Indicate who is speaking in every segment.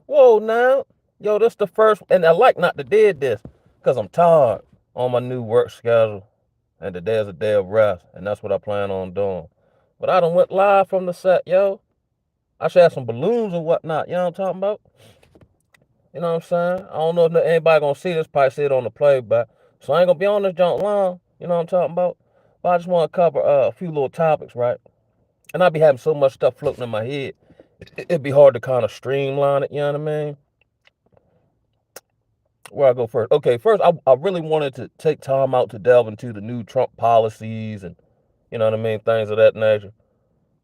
Speaker 1: Whoa, now. Yo, this the first, and I like not to did this, because I'm tired on my new work schedule, and today is a day of rest, and that's what I plan on doing. But I done went live from the set, yo. I should have some balloons or whatnot, you know what I'm talking about? You know what I'm saying? I don't know if anybody gonna see this, probably see it on the playback. So I ain't gonna be on this junk long, you know what I'm talking about? But I just wanna cover a few little topics, right? And I be having so much stuff floating in my head, it'd be hard to kind of streamline it, you know what I mean? Where I go first? Okay, first, I really wanted to take time out to delve into the new Trump policies and, you know what I mean, things of that nature.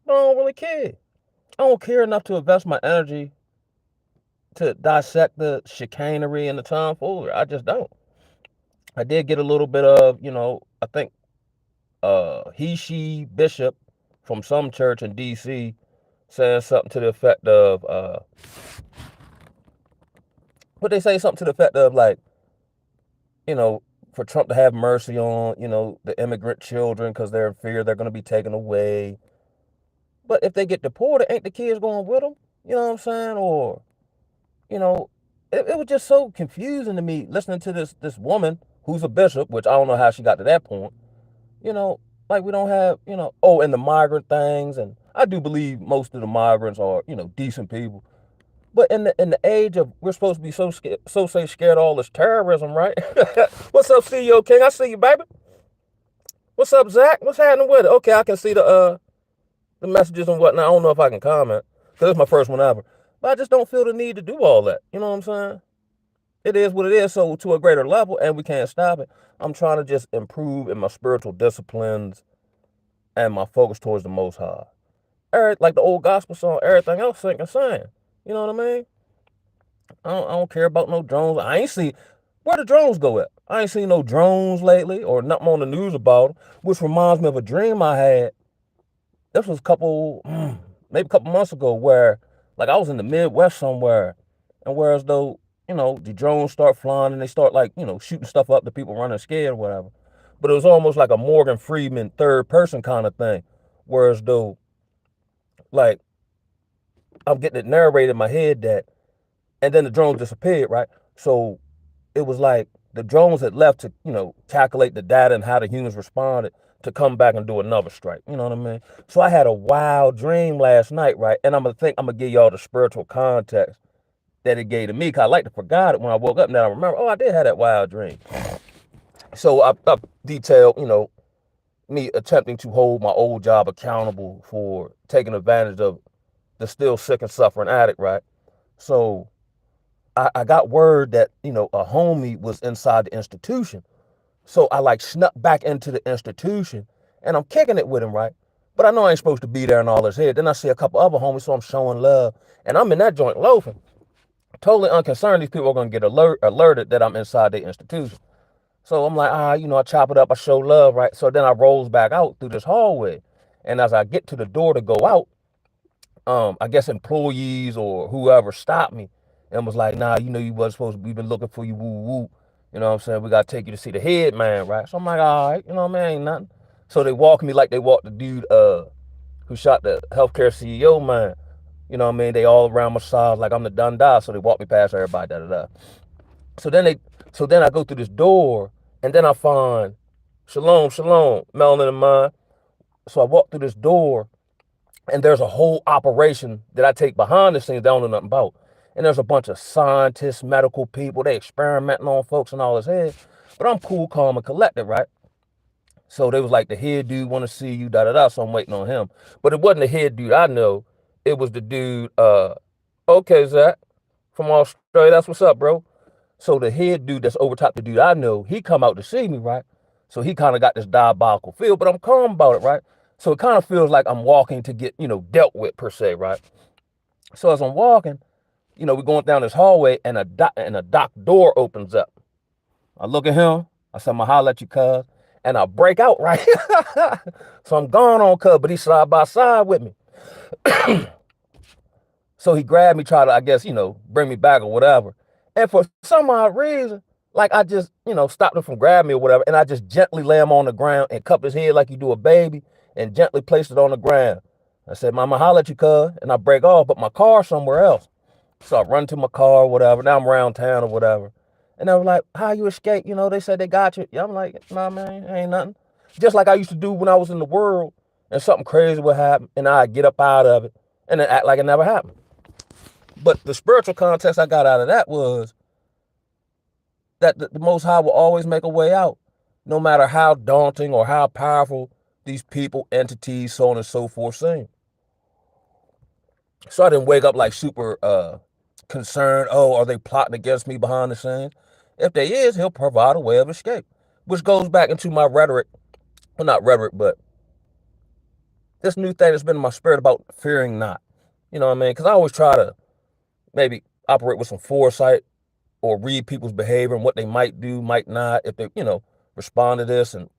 Speaker 1: But I don't really care. I don't care enough to invest my energy to dissect the chicanery and the tomfoolery. I just don't. I did get a little bit of, I think he, she bishop from some church in DC saying something to the effect of, what they say, something to the effect of like, you know, for Trump to have mercy on, the immigrant children because they're in fear they're going to be taken away. But if they get deported, ain't the kids going with them? You know what I'm saying? Or, you know, it was just so confusing to me listening to this woman who's a bishop, which I don't know how she got to that point. You know, like we don't have, and the migrant things. And I do believe most of the migrants are, decent people. But in the age of we're supposed to be so scared, scared of all this terrorism, right? What's up, CEO King? I see you, baby. What's up, Zach? What's happening with it? Okay, I can see the messages and whatnot. I don't know if I can comment because it's my first one ever. But I just don't feel the need to do all that. You know what I'm saying? It is what it is. So to a greater level, and we can't stop it. I'm trying to just improve in my spiritual disciplines and my focus towards the Most High. Like the old gospel song, everything else sink and sing. You know what I mean? I don't care about no drones. I ain't see where the drones go at. I ain't seen no drones lately or nothing on the news about them, which reminds me of a dream I had. This was maybe a couple months ago where, like, I was in the Midwest somewhere, and whereas though, the drones start flying and they start, like, shooting stuff up to people running scared or whatever. But it was almost like a Morgan Freeman third person kind of thing. Whereas though, like, I'm getting it narrated in my head that, and then the drone disappeared, right? So it was like the drones had left to, calculate the data and how the humans responded to come back and do another strike. You know what I mean? So I had a wild dream last night, right? And I'm gonna give y'all the spiritual context that it gave to me. Cause I like to forgot it when I woke up. Now I remember, oh, I did have that wild dream. So I detailed, me attempting to hold my old job accountable for taking advantage of the still sick and suffering addict, right? So I got word that, a homie was inside the institution. So I like snuck back into the institution and I'm kicking it with him, right? But I know I ain't supposed to be there and all this here. Then I see a couple other homies, so I'm showing love. And I'm in that joint loafing. Totally unconcerned these people are gonna get alerted that I'm inside the institution. So I'm like, I chop it up, I show love, right? So then I rolls back out through this hallway. And as I get to the door to go out, I guess employees or whoever stopped me and was like, nah, you wasn't supposed to, we've been looking for you, woo woo. You know what I'm saying? We gotta take you to see the head man, right? So I'm like, all right, what I mean? Ain't nothing. So they walk me like they walked the dude who shot the healthcare CEO man. You know what I mean? They all around my side like I'm the Dundee, so they walk me past everybody, da da da. So then I go through this door and then I find Shalom, Shalom, Melanin in mine. So I walk through this door and there's a whole operation that I take behind the scenes that I don't know nothing about. And there's a bunch of scientists, medical people, they experimenting on folks and all this head. But I'm cool, calm, and collected, right? So they was like, the head dude want to see you, da da da. So I'm waiting on him. But it wasn't the head dude I know. It was the dude, okay, Zach, from Australia. That's what's up, bro. So the head dude that's over top the dude I know, he come out to see me, right? So he kind of got this diabolical feel, but I'm calm about it, right? So it kind of feels like I'm walking to get, dealt with per se, right? So as I'm walking, we're going down this hallway and a dock door opens up. I look at him, I said, I'ma holler at you, cuz, and I break out, right? So I'm gone on cuz, but he's side by side with me. So he grabbed me, tried to, I guess, bring me back or whatever. And for some odd reason, like I just, stopped him from grabbing me or whatever. And I just gently lay him on the ground and cup his head like you do a baby and gently placed it on the ground. I said, Mama, holler at you, cuz. And I break off, but my car's somewhere else. So I run to my car or whatever. Now I'm around town or whatever. And they were like, how you escape? They said they got you. Yeah, I'm like, nah, man, ain't nothing. Just like I used to do when I was in the world and something crazy would happen and I'd get up out of it and then act like it never happened. But the spiritual context I got out of that was that the Most High will always make a way out, no matter how daunting or how powerful these people, entities, so on and so forth seem. So I didn't wake up like super concerned. Oh, are they plotting against me behind the scenes? If they is, he'll provide a way of escape, which goes back into my rhetoric. Well, not rhetoric, but this new thing that's been in my spirit about fearing not. You know what I mean? Because I always try to maybe operate with some foresight or read people's behavior and what they might do, might not, if they, respond to this. And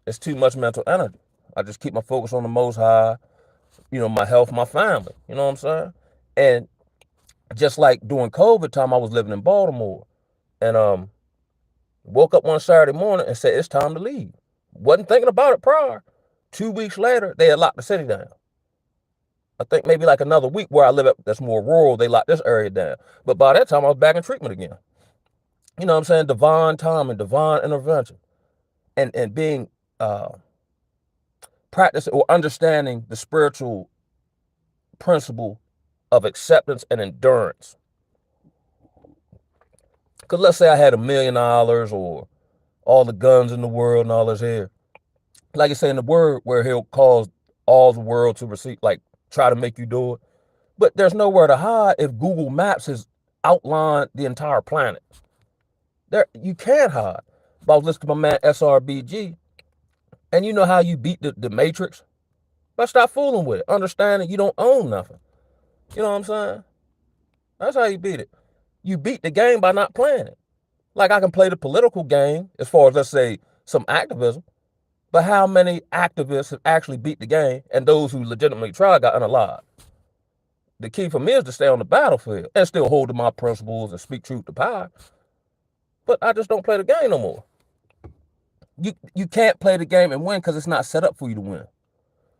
Speaker 1: it's too much mental energy. I just keep my focus on the Most High, my health, my family. You know what I'm saying? And just like during COVID time, I was living in Baltimore and woke up one Saturday morning and said, it's time to leave. Wasn't thinking about it prior. 2 weeks later, they had locked the city down. I think maybe like another week where I live at that's more rural, they locked this area down. But by that time, I was back in treatment again. You know what I'm saying? Divine time and divine intervention. And being practicing or understanding the spiritual principle of acceptance and endurance. Because let's say I had $1 million or all the guns in the world and all this here. Like I say in the word where he'll cause all the world to receive, like try to make you do it. But there's nowhere to hide if Google Maps has outlined the entire planet. There, you can't hide. But I was listening to my man SRBG, and you know how you beat the Matrix? But stop fooling with it. Understand that you don't own nothing. You know what I'm saying? That's how you beat it. You beat the game by not playing it. Like I can play the political game as far as, let's say, some activism. But how many activists have actually beat the game and those who legitimately tried got unalive? The key for me is to stay on the battlefield and still hold to my principles and speak truth to power. But I just don't play the game no more. You can't play the game and win because it's not set up for you to win.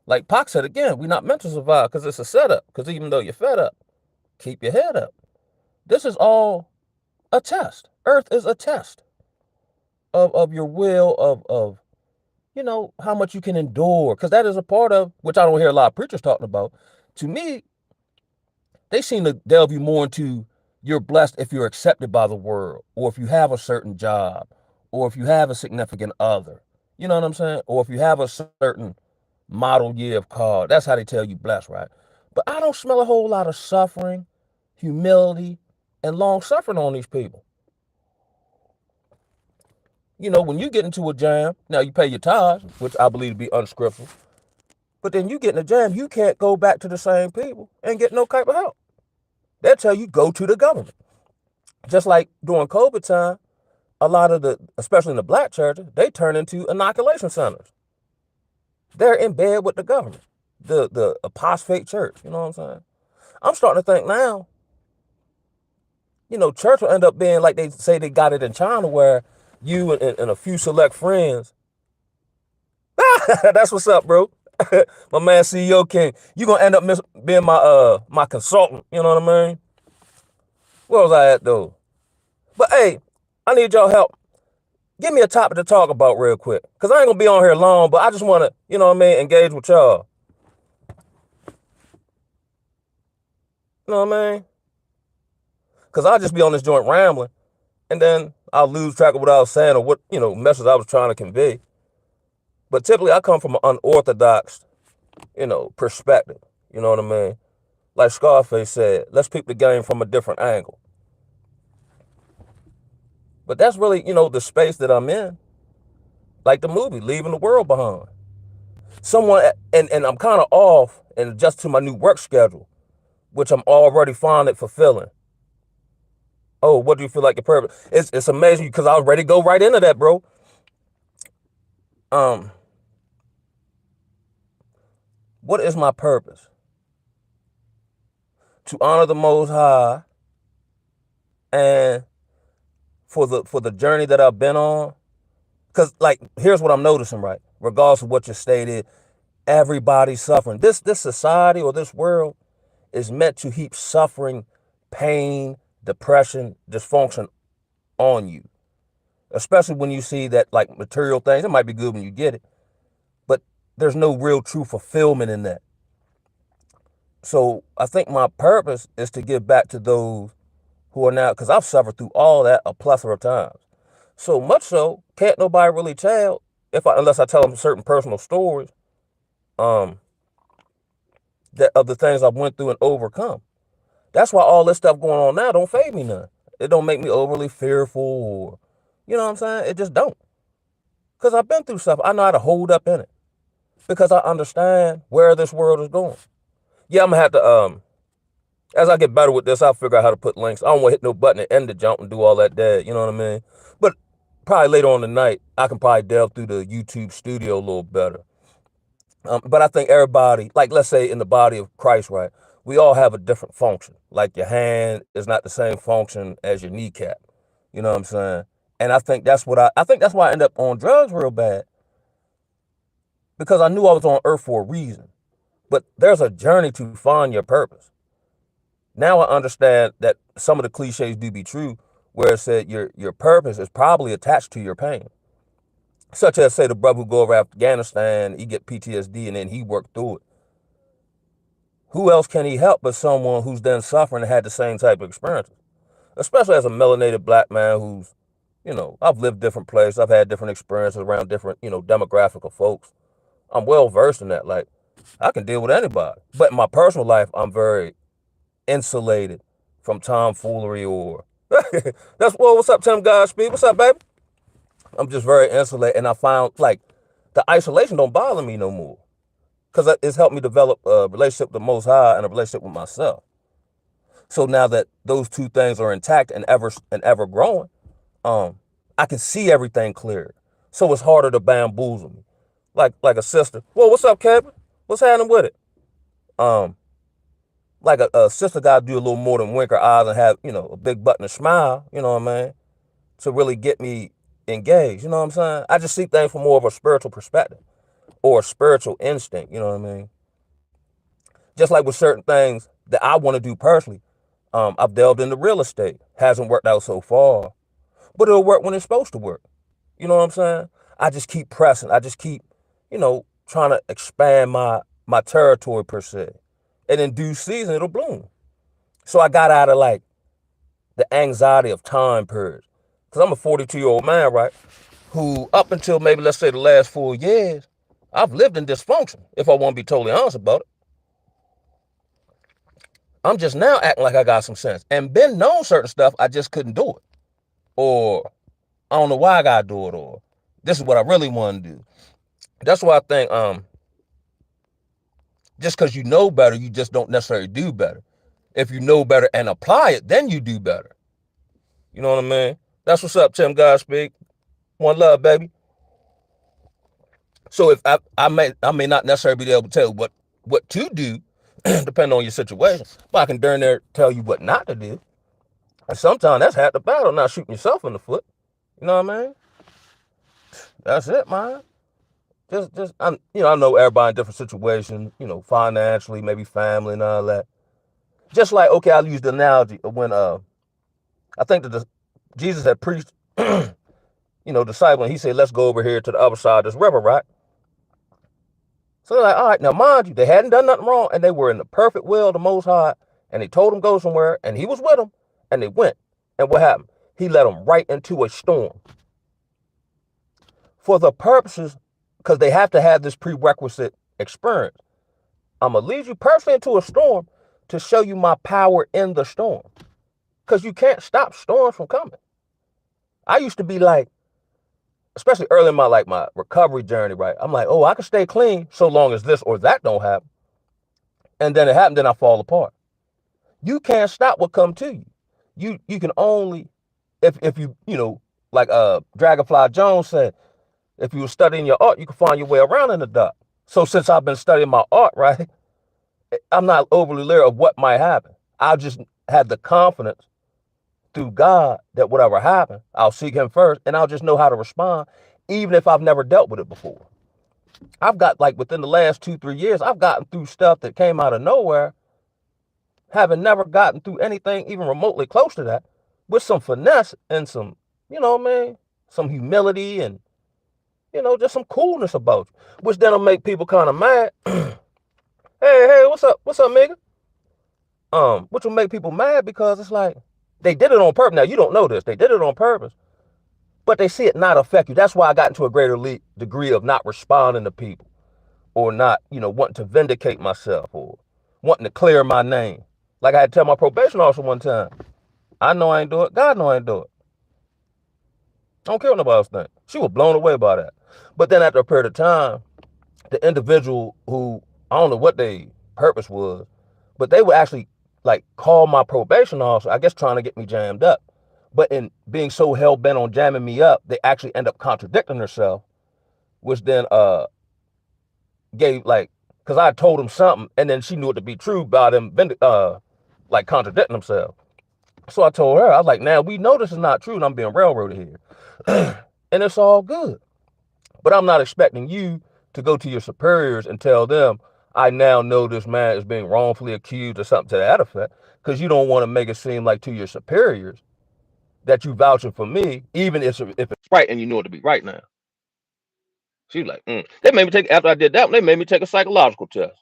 Speaker 1: Like Pac said again, we're not meant to survive because it's a setup. Because even though you're fed up, keep your head up. This is all a test. Earth is a test of your will, of how much you can endure. Because that is a part of, which I don't hear a lot of preachers talking about. To me, they seem to delve you more into you're blessed if you're accepted by the world, or if you have a certain job, or if you have a significant other. You know what I'm saying? Or if you have a certain model year of car. That's how they tell you blessed, right? But I don't smell a whole lot of suffering, humility, and long suffering on these people. When you get into a jam, now you pay your tithes, which I believe to be unscriptural. But then you get in a jam, you can't go back to the same people and get no type of help. They'll tell you, go to the government. Just like during COVID time, a lot of especially in the black churches, they turn into inoculation centers. They're in bed with the government, the apostate church. You know what I'm saying? I'm starting to think now, church will end up being like they say they got it in China, where you and a few select friends. That's what's up, bro. My man CEO King. You gonna end up being my consultant. You know what I mean? Where was I at though? But hey, I need y'all help. Give me a topic to talk about real quick. Because I ain't going to be on here long, but I just want to, engage with y'all. You know what I mean? Because I'll just be on this joint rambling, and then I'll lose track of what I was saying or what, message I was trying to convey. But typically, I come from an unorthodox, perspective. You know what I mean? Like Scarface said, let's peep the game from a different angle. But that's really, the space that I'm in. Like the movie, Leaving the World Behind. Someone, and I'm kind of off and adjust to my new work schedule, which I'm already finding fulfilling. Oh, what do you feel like your purpose? It's amazing because I already go right into that, bro. What is my purpose? To honor the Most High, and for the journey that I've been on. Because, like, here's what I'm noticing, right? Regardless of what your state is, everybody's suffering. This society or this world is meant to heap suffering pain, depression, dysfunction on you. Especially when you see that like material things, it might be good when you get it, but there's no real true fulfillment in that. So I think my purpose is to give back to those who are now, because I've suffered through all that a plethora of times. So much so, can't nobody really tell unless I tell them certain personal stories, um, that of the things I've went through and overcome. That's why all this stuff going on now don't fade me none. It don't make me overly fearful or, you know what I'm saying? It just don't. Because I've been through stuff. I know how to hold up in it. Because I understand where this world is going. Yeah, I'm gonna have to, as I get better with this, I'll figure out how to put links. I don't want to hit no button and end the jump and do all that dead, you know what I mean? But probably later on tonight, I can probably delve through the YouTube studio a little better. But I think everybody, like let's say in the body of Christ, right? We all have a different function. Like your hand is not the same function as your kneecap. You know what I'm saying? And I think that's why I end up on drugs real bad. Because I knew I was on earth for a reason. But there's a journey to find your purpose. Now I understand that some of the cliches do be true, where it said your purpose is probably attached to your pain. Such as say the brother who go over Afghanistan, he get PTSD and then he worked through it. Who else can he help but someone who's then suffering and had the same type of experiences? Especially as a melanated black man who's, I've lived different places, I've had different experiences around different, demographic of folks. I'm well versed in that. Like, I can deal with anybody. But in my personal life, I'm very insulated from tomfoolery or what's up, Tim Godspeed? What's up, baby? I'm just very insulated, and I found like the isolation don't bother me no more because it's helped me develop a relationship with the Most High and a relationship with myself. So now that those two things are intact and ever growing, I can see everything clear. So it's harder to bamboozle me, like a sister. Well, what's up, Kevin? What's happening with it? Um, like a sister got to do a little more than wink her eyes and have a big button and smile. You know what I mean? To really get me engaged. You know what I'm saying? I just see things from more of a spiritual perspective or a spiritual instinct. You know what I mean? Just like with certain things that I want to do personally. I've delved into real estate. Hasn't worked out so far, but it'll work when it's supposed to work. You know what I'm saying? I just keep pressing. I just keep, trying to expand my territory per se. And in due season, it'll bloom. So I got out of like the anxiety of time periods. Because I'm a 42-year-old man, right? Who up until maybe, let's say, the last 4 years, I've lived in dysfunction, if I want to be totally honest about it. I'm just now acting like I got some sense. And been known certain stuff, I just couldn't do it. Or I don't know why I gotta do it, or this is what I really want to do. That's why I think just because you know better, you just don't necessarily do better. If you know better and apply it, then you do better. You know what I mean? That's what's up, Tim Godspeed. One love, baby. So if I may not necessarily be able to tell you what to do, depending on your situation, but I can darn near tell you what not to do. And sometimes that's half the battle, not shooting yourself in the foot. You know what I mean? That's it, man. I know everybody in different situations, financially, maybe family and all that. Just like, okay, I'll use the analogy of when I think that Jesus had preached, disciple, and he said, let's go over here to the other side of this river, right? So they're like, all right, now mind you, they hadn't done nothing wrong, and they were in the perfect will of the Most High, and he told them go somewhere, and he was with them, and they went. And what happened? He led them right into a storm. For the purposes, because they have to have this prerequisite experience. I'm going to lead you personally into a storm to show you my power in the storm. Because you can't stop storms from coming. I used to be like, especially early in my recovery journey, right? I'm like, oh, I can stay clean so long as this or that don't happen. And then it happened, then I fall apart. You can't stop what come to you. You can only, if you, like Dragonfly Jones said, if you were studying your art, you can find your way around in the dark. So since I've been studying my art, right, I'm not overly leery of what might happen. I'll just have the confidence through God that whatever happens, I'll seek him first, and I'll just know how to respond, even if I've never dealt with it before. I've got, like, within the last 2-3 years, I've gotten through stuff that came out of nowhere having never gotten through anything even remotely close to that, with some finesse and some, you know what I mean, some humility and, you know, just some coolness about you, which then will make people kind of mad. Hey, what's up, nigga? Which will make people mad because it's like they did it on purpose. Now you don't know this, they did it on purpose, but they see it not affect you. That's why I got into a greater degree of not responding to people or not, you know, wanting to vindicate myself or wanting to clear my name. Like I had to tell my probation officer one time, I know I ain't do it. God know I ain't do it. I don't care what nobody else think. She was blown away by that. But then after a period of time, the individual who, I don't know what their purpose was, but they would actually like call my probation officer, I guess trying to get me jammed up. But in being so hell bent on jamming me up, they actually end up contradicting themselves, which then gave like, because I told them something and then she knew it to be true by them like contradicting themselves. So I told her, I was like, now we know this is not true and I'm being railroaded here. And it's all good. But I'm not expecting you to go to your superiors and tell them, I now know this man is being wrongfully accused or something to that effect, because you don't want to make it seem like to your superiors that you vouching for me, even if it's right and you know it to be right now. She's like, They made me take, after I did that, they made me take a psychological test.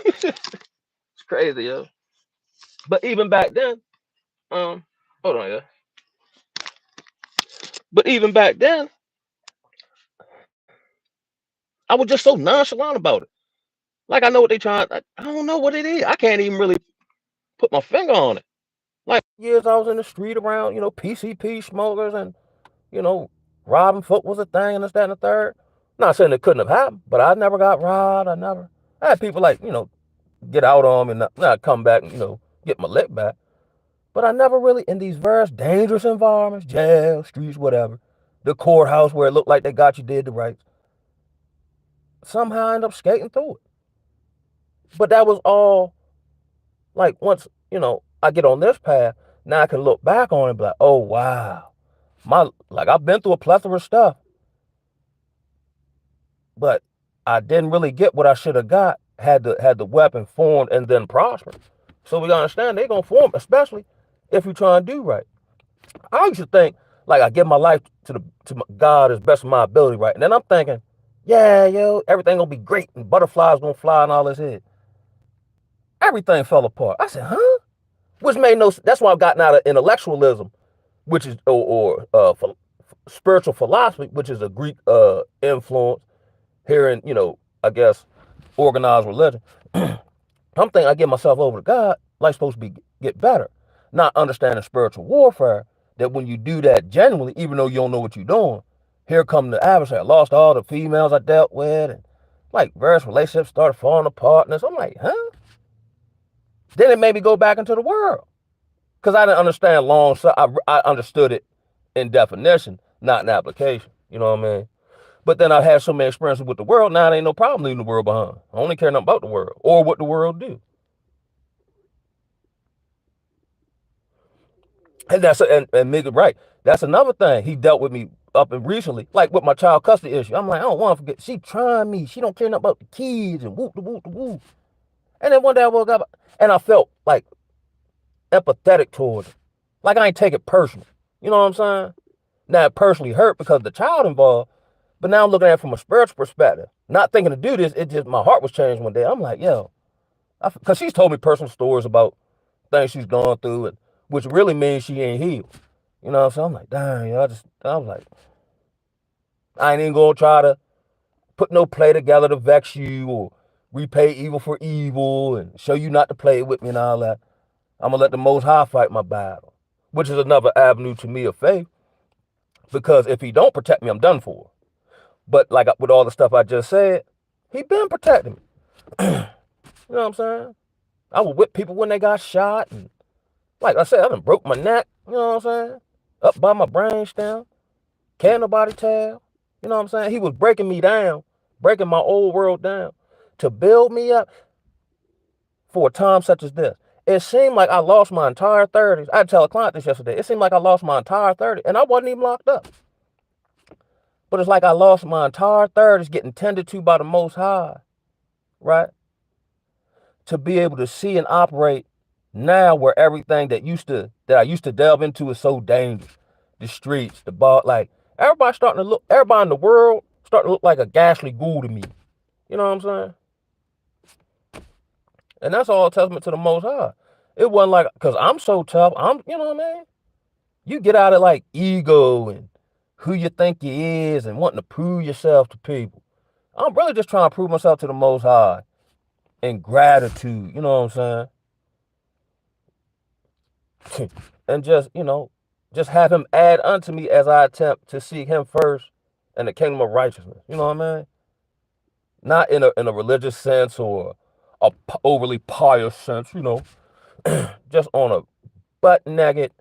Speaker 1: It's crazy, yo. But even back then, hold on, yeah. But even back then, I was just so nonchalant about it. Like I know what they trying. I don't know what it is. I can't even really put my finger on it. Like years I was in the street around, you know, PCP smokers and, you know, robbing folk was a thing and this, that, and the third. Not saying it couldn't have happened, but I never got robbed. I had people like, you know, get out on me and not come back and, you know, get my lick back. But I never really, in these various dangerous environments, jail, streets, whatever, the courthouse where it looked like they got you did the rights, somehow I end up skating through it. But that was all, like, once, you know, I get on this path, now I can look back on it and be like, oh, wow. Like, I've been through a plethora of stuff, but I didn't really get what I should have got had the weapon formed and then prospered. So we gotta understand they're gonna form, especially if you try and do right. I used to think like I give my life to God as best of my ability, right? And then I'm thinking, yeah, yo, everything gonna be great and butterflies gonna fly and all this here. Everything fell apart. I said, huh? Which made no sense. That's why I've gotten out of intellectualism, which is spiritual philosophy, which is a Greek influence here in, you know, I guess organized religion. I'm thinking I give myself over to God, life's supposed to be get better. Not understanding spiritual warfare, that when you do that genuinely, even though you don't know what you're doing, here come the adversary. I lost all the females I dealt with, and like various relationships started falling apart. And I'm like, huh? Then it made me go back into the world. Because I didn't understand long, so I understood it in definition, not in application. You know what I mean? But then I had so many experiences with the world, now it ain't no problem leaving the world behind. I only care nothing about the world or what the world do. And and Migga, right. That's another thing. He dealt with me up and recently, like with my child custody issue. I'm like, I don't want to forget. She trying me. She don't care nothing about the kids and whoop the whoop the whoop. And then one day I woke up and I felt like empathetic towards her. Like I ain't take it personal. You know what I'm saying? Now it personally hurt because the child involved, but now I'm looking at it from a spiritual perspective. Not thinking to do this, it just my heart was changed one day. I'm like, yo, because she's told me personal stories about things she's gone through, and which really means she ain't healed. You know what I'm saying? I'm like, dang, yo, I was like, I ain't even gonna try to put no play together to vex you or repay evil for evil and show you not to play with me and all that. I'm gonna let the Most High fight my battle, which is another avenue to me of faith. Because if he don't protect me, I'm done for. But like with all the stuff I just said, he been protecting me. You know what I'm saying? I would whip people when they got shot, and like I said, I done broke my neck. You know what I'm saying? Up by my brain stem. Can't nobody tell. You know what I'm saying? He was breaking me down, breaking my old world down to build me up for a time such as this. It seemed like I lost my entire 30s. I had to tell a client this yesterday. It seemed like I lost my entire 30s, and I wasn't even locked up. But it's like I lost my entire 30s getting tended to by the Most High, right? To be able to see and operate Now where everything that I used to delve into is so dangerous. The streets, the bar, like everybody in the world starting to look like a ghastly ghoul to me. You know what I'm saying? And that's all a testament to the Most High. It wasn't like, cause I'm so tough. You know what I mean? You get out of like ego and who you think you is and wanting to prove yourself to people. I'm really just trying to prove myself to the Most High in gratitude. You know what I'm saying? And just, just have him add unto me as I attempt to seek him first and the kingdom of righteousness. You know what I mean? Not in a religious sense or a overly pious sense, just on a butt naked,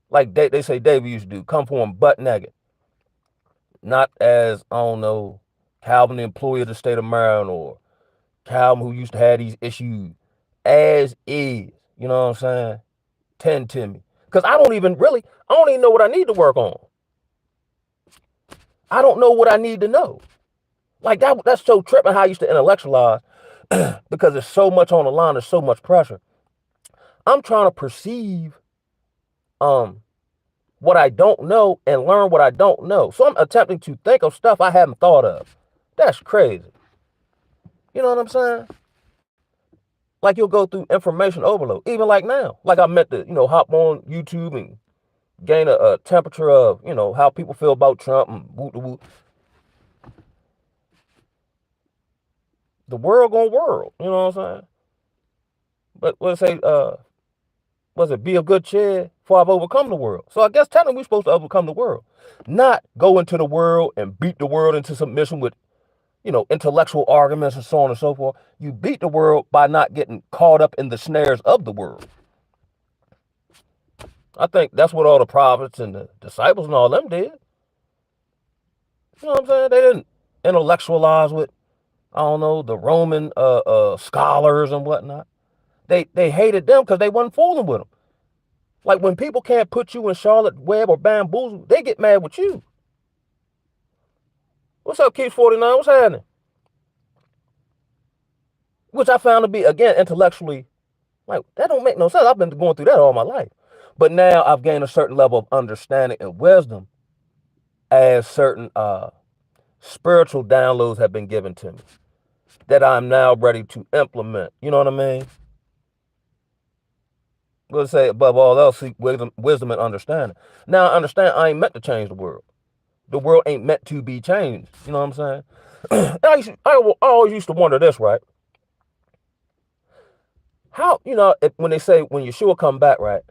Speaker 1: like they say David used to do, come for him butt naked. Not as, I don't know, Calvin, the employee of the state of Maryland, or Calvin, who used to have these issues, as is. You know what I'm saying? Tend to me. Because I don't even know what I need to work on. I don't know what I need to know. Like that's so tripping how I used to intellectualize because there's so much on the line, there's so much pressure. I'm trying to perceive um what I don't know and learn what I don't know. So I'm attempting to think of stuff I haven't thought of. That's crazy. You know what I'm saying? Like you'll go through information overload. Even like now. Like I meant to, hop on YouTube and gain a temperature of, how people feel about Trump and woo woo. The world gonna world. You know what I'm saying? But let's say, was it be a good cheer before I've overcome the world? So I guess technically we're supposed to overcome the world. Not go into the world and beat the world into submission with, intellectual arguments and so on and so forth. You beat the world by not getting caught up in the snares of the world. I think that's what all the prophets and the disciples and all them did. You know what I'm saying? They didn't intellectualize with, I don't know, the Roman scholars and whatnot. They hated them because they wasn't fooling with them. Like when people can't put you in Charlotte Web or Bamboozle, they get mad with you. What's up, Keith 49? What's happening? Which I found to be, again, intellectually, like, that don't make no sense. I've been going through that all my life. But now I've gained a certain level of understanding and wisdom as certain spiritual downloads have been given to me that I'm now ready to implement. You know what I mean? Let's say above all else, seek wisdom and understanding. Now I understand I ain't meant to change the world. The world ain't meant to be changed. You know what I'm saying? I always used to wonder this, right? How, when they say when Yeshua come back, right?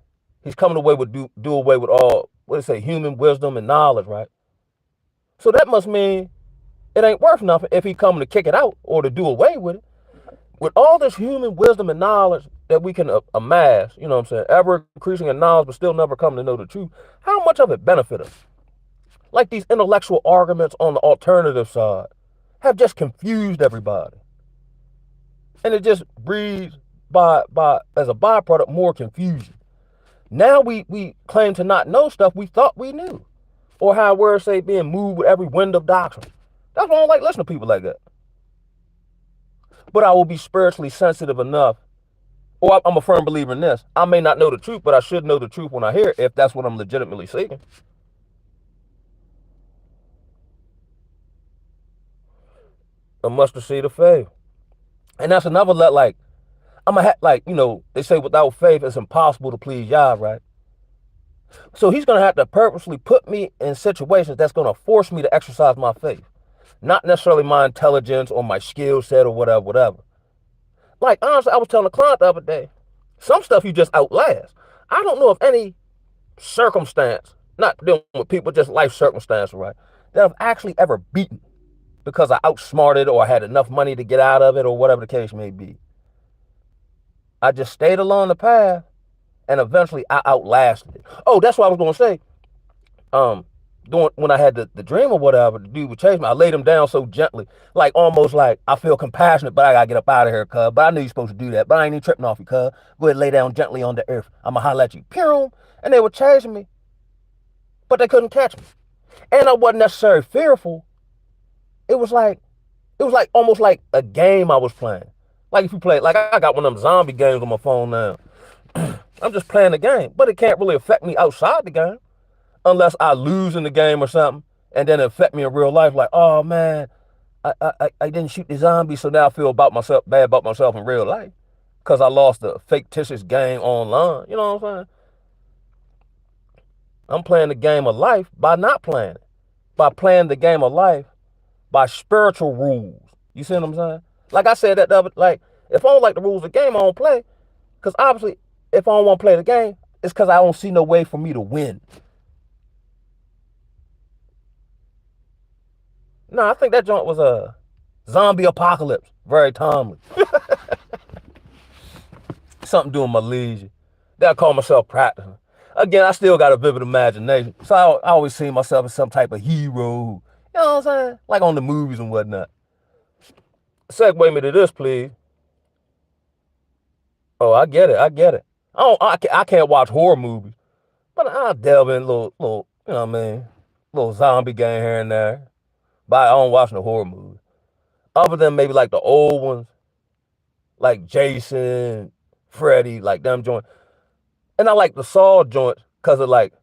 Speaker 1: He's coming away with do away with all, what they say, human wisdom and knowledge, right? So that must mean it ain't worth nothing if he coming to kick it out or to do away with it. With all this human wisdom and knowledge that we can amass, you know what I'm saying, ever increasing in knowledge but still never coming to know the truth, how much of it benefit us? Like these intellectual arguments on the alternative side have just confused everybody. And it just breeds by as a byproduct more confusion. Now we claim to not know stuff we thought we knew. Or how words say being moved with every wind of doctrine. That's why I don't like listening to people like that. But I will be spiritually sensitive enough, or I'm a firm believer in this. I may not know the truth, but I should know the truth when I hear it if that's what I'm legitimately seeking. A mustard seed of faith. And that's another like, I'm gonna like, they say without faith it's impossible to please Yah, right? So he's gonna have to purposely put me in situations that's gonna force me to exercise my faith. Not necessarily my intelligence or my skill set or whatever. Like, honestly, I was telling a client the other day, some stuff you just outlast. I don't know of any circumstance, not dealing with people, just life circumstance, right, that I've actually ever beaten because I outsmarted or I had enough money to get out of it or whatever the case may be. I just stayed along the path and eventually I outlasted it. Oh, that's what I was going to say. When I had the dream or whatever, the dude would chase me. I laid him down so gently, like almost like I feel compassionate, but I gotta get up out of here, cuz. But I knew you're supposed to do that. But I ain't even tripping off you, cuz. Go ahead, lay down gently on the earth. I'ma holler at you. Pew! And they were chasing me, but they couldn't catch me. And I wasn't necessarily fearful. It was like almost like a game I was playing. Like if you play, like I got one of them zombie games on my phone now. I'm just playing the game, but it can't really affect me outside the game unless I lose in the game or something, and then it affect me in real life. Like, oh man, I didn't shoot the zombie, so now I feel about myself bad about myself in real life because I lost the fictitious game online. You know what I'm saying? I'm playing the game of life by not playing it, by playing the game of life by spiritual rules. You see what I'm saying? Like I said that the other, like if I don't like the rules of the game, I don't play. Because obviously, if I don't want to play the game, it's because I don't see no way for me to win. No, I think that joint was a zombie apocalypse. Very timely. Something doing my leisure. Then I call myself practicing. Again, I still got a vivid imagination. So I always see myself as some type of hero. You know what I'm saying? Like on the movies and whatnot. Segue me to this, please. Oh, I get it. I get it. I can't watch horror movies, but I'll delve in little, you know what I mean? Little zombie game here and there. But I don't watch no horror movies. Other than maybe like the old ones, like Jason, Freddy, like them joints. And I like the Saw joints because of like,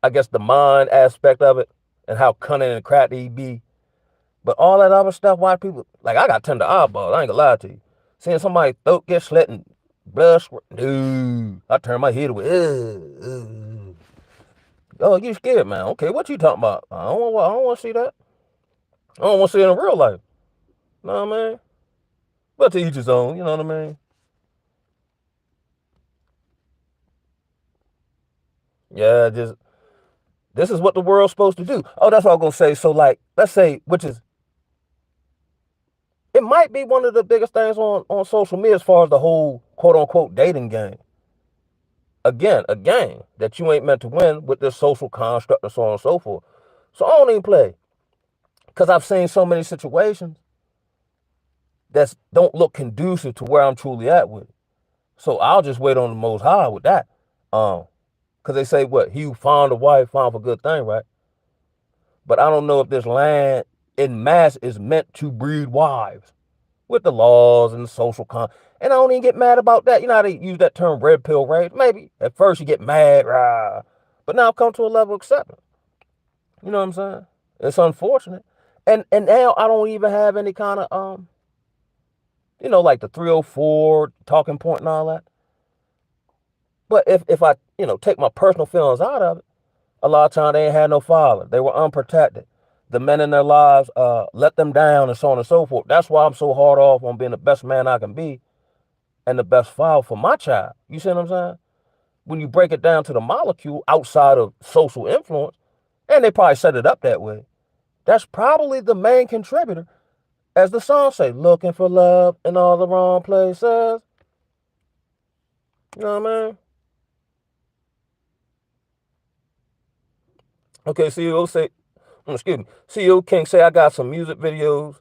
Speaker 1: I guess the mind aspect of it and how cunning and crafty he be. But all that other stuff, why people, like I got tender eyeballs, I ain't gonna lie to you. Seeing somebody's throat get slit and blood squirt, dude, I turn my head away. Oh, you scared, man. Okay, what you talking about? I don't want to see that. I don't want to see it in real life. You know what I mean? But to each his own, you know what I mean? Yeah, just this is what the world's supposed to do. Oh, that's what I'm gonna say. So, like, let's say, which is it might be one of the biggest things on social media as far as the whole quote unquote dating game. Again, a game that you ain't meant to win with this social construct and so on and so forth. So I don't even play. Because I've seen so many situations that don't look conducive to where I'm truly at with it. So I'll just wait on the most high with that. Because they say what? He who found a wife found a good thing, right? But I don't know if this land in mass is meant to breed wives with the laws and the social and I don't even get mad about that. You know how they use that term red pill rage? Maybe at first you get mad, rah, but now I've come to a level of acceptance. You know what I'm saying? It's unfortunate. And now I don't even have any kind of like the 304 talking point and all that. But if I, take my personal feelings out of it, a lot of times they ain't had no father. They were unprotected. The men in their lives let them down and so on and so forth. That's why I'm so hard off on being the best man I can be and the best father for my child. You see what I'm saying? When you break it down to the molecule outside of social influence, and they probably set it up that way, that's probably the main contributor. As the song say, looking for love in all the wrong places. You know what I mean? Okay, CEO say, excuse me, CEO King say I got some music videos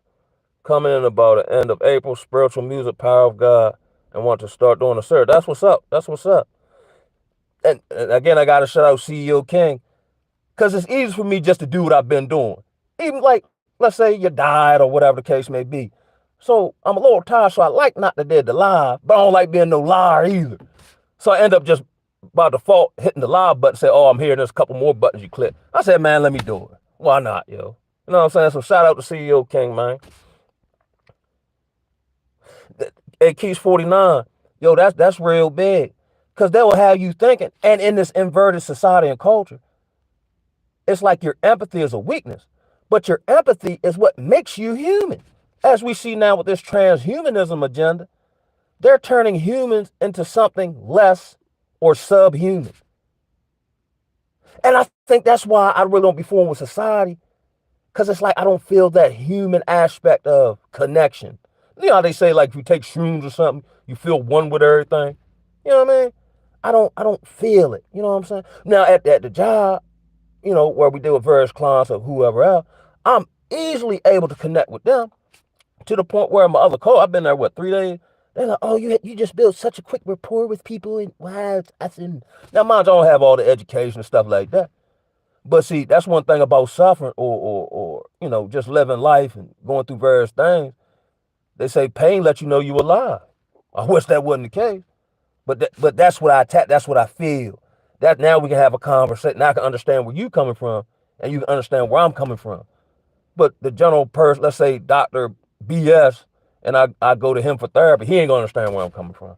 Speaker 1: coming in about the end of April, spiritual music, power of God, and want to start doing a search. That's what's up. That's what's up. And again, I got to shout out CEO King because it's easy for me just to do what I've been doing. Even like, let's say you died or whatever the case may be. So I'm a little tired, so I like not to dead the lie, but I don't like being no liar either. So I end up just by default hitting the live button, say, oh, I'm here, there's a couple more buttons you click. I said, man, let me do it. Why not, yo? You know what I'm saying? So shout out to CEO King, man. Hey, Keys 49, yo, that's real big. Because they will have you thinking, and in this inverted society and culture, it's like your empathy is a weakness. But your empathy is what makes you human. As we see now with this transhumanism agenda, they're turning humans into something less or subhuman. And I think that's why I really don't be fooling with society, because it's like I don't feel that human aspect of connection. You know how they say, like, if you take shrooms or something, you feel one with everything. You know what I mean? I don't feel it. You know what I'm saying? Now at the job, where we deal with various clients or whoever else, I'm easily able to connect with them to the point where my other I've been there, 3 days? They're like, oh, you just build such a quick rapport with people. And wow, I said, now, mind you, I don't have all the education and stuff like that. But see, that's one thing about suffering or just living life and going through various things. They say pain lets you know you alive. I wish that wasn't the case. But that's what I attack. That's what I feel. That now we can have a conversation. Now I can understand where you coming from, and you can understand where I'm coming from. But the general person, let's say Dr. BS, and I go to him for therapy, he ain't gonna understand where I'm coming from.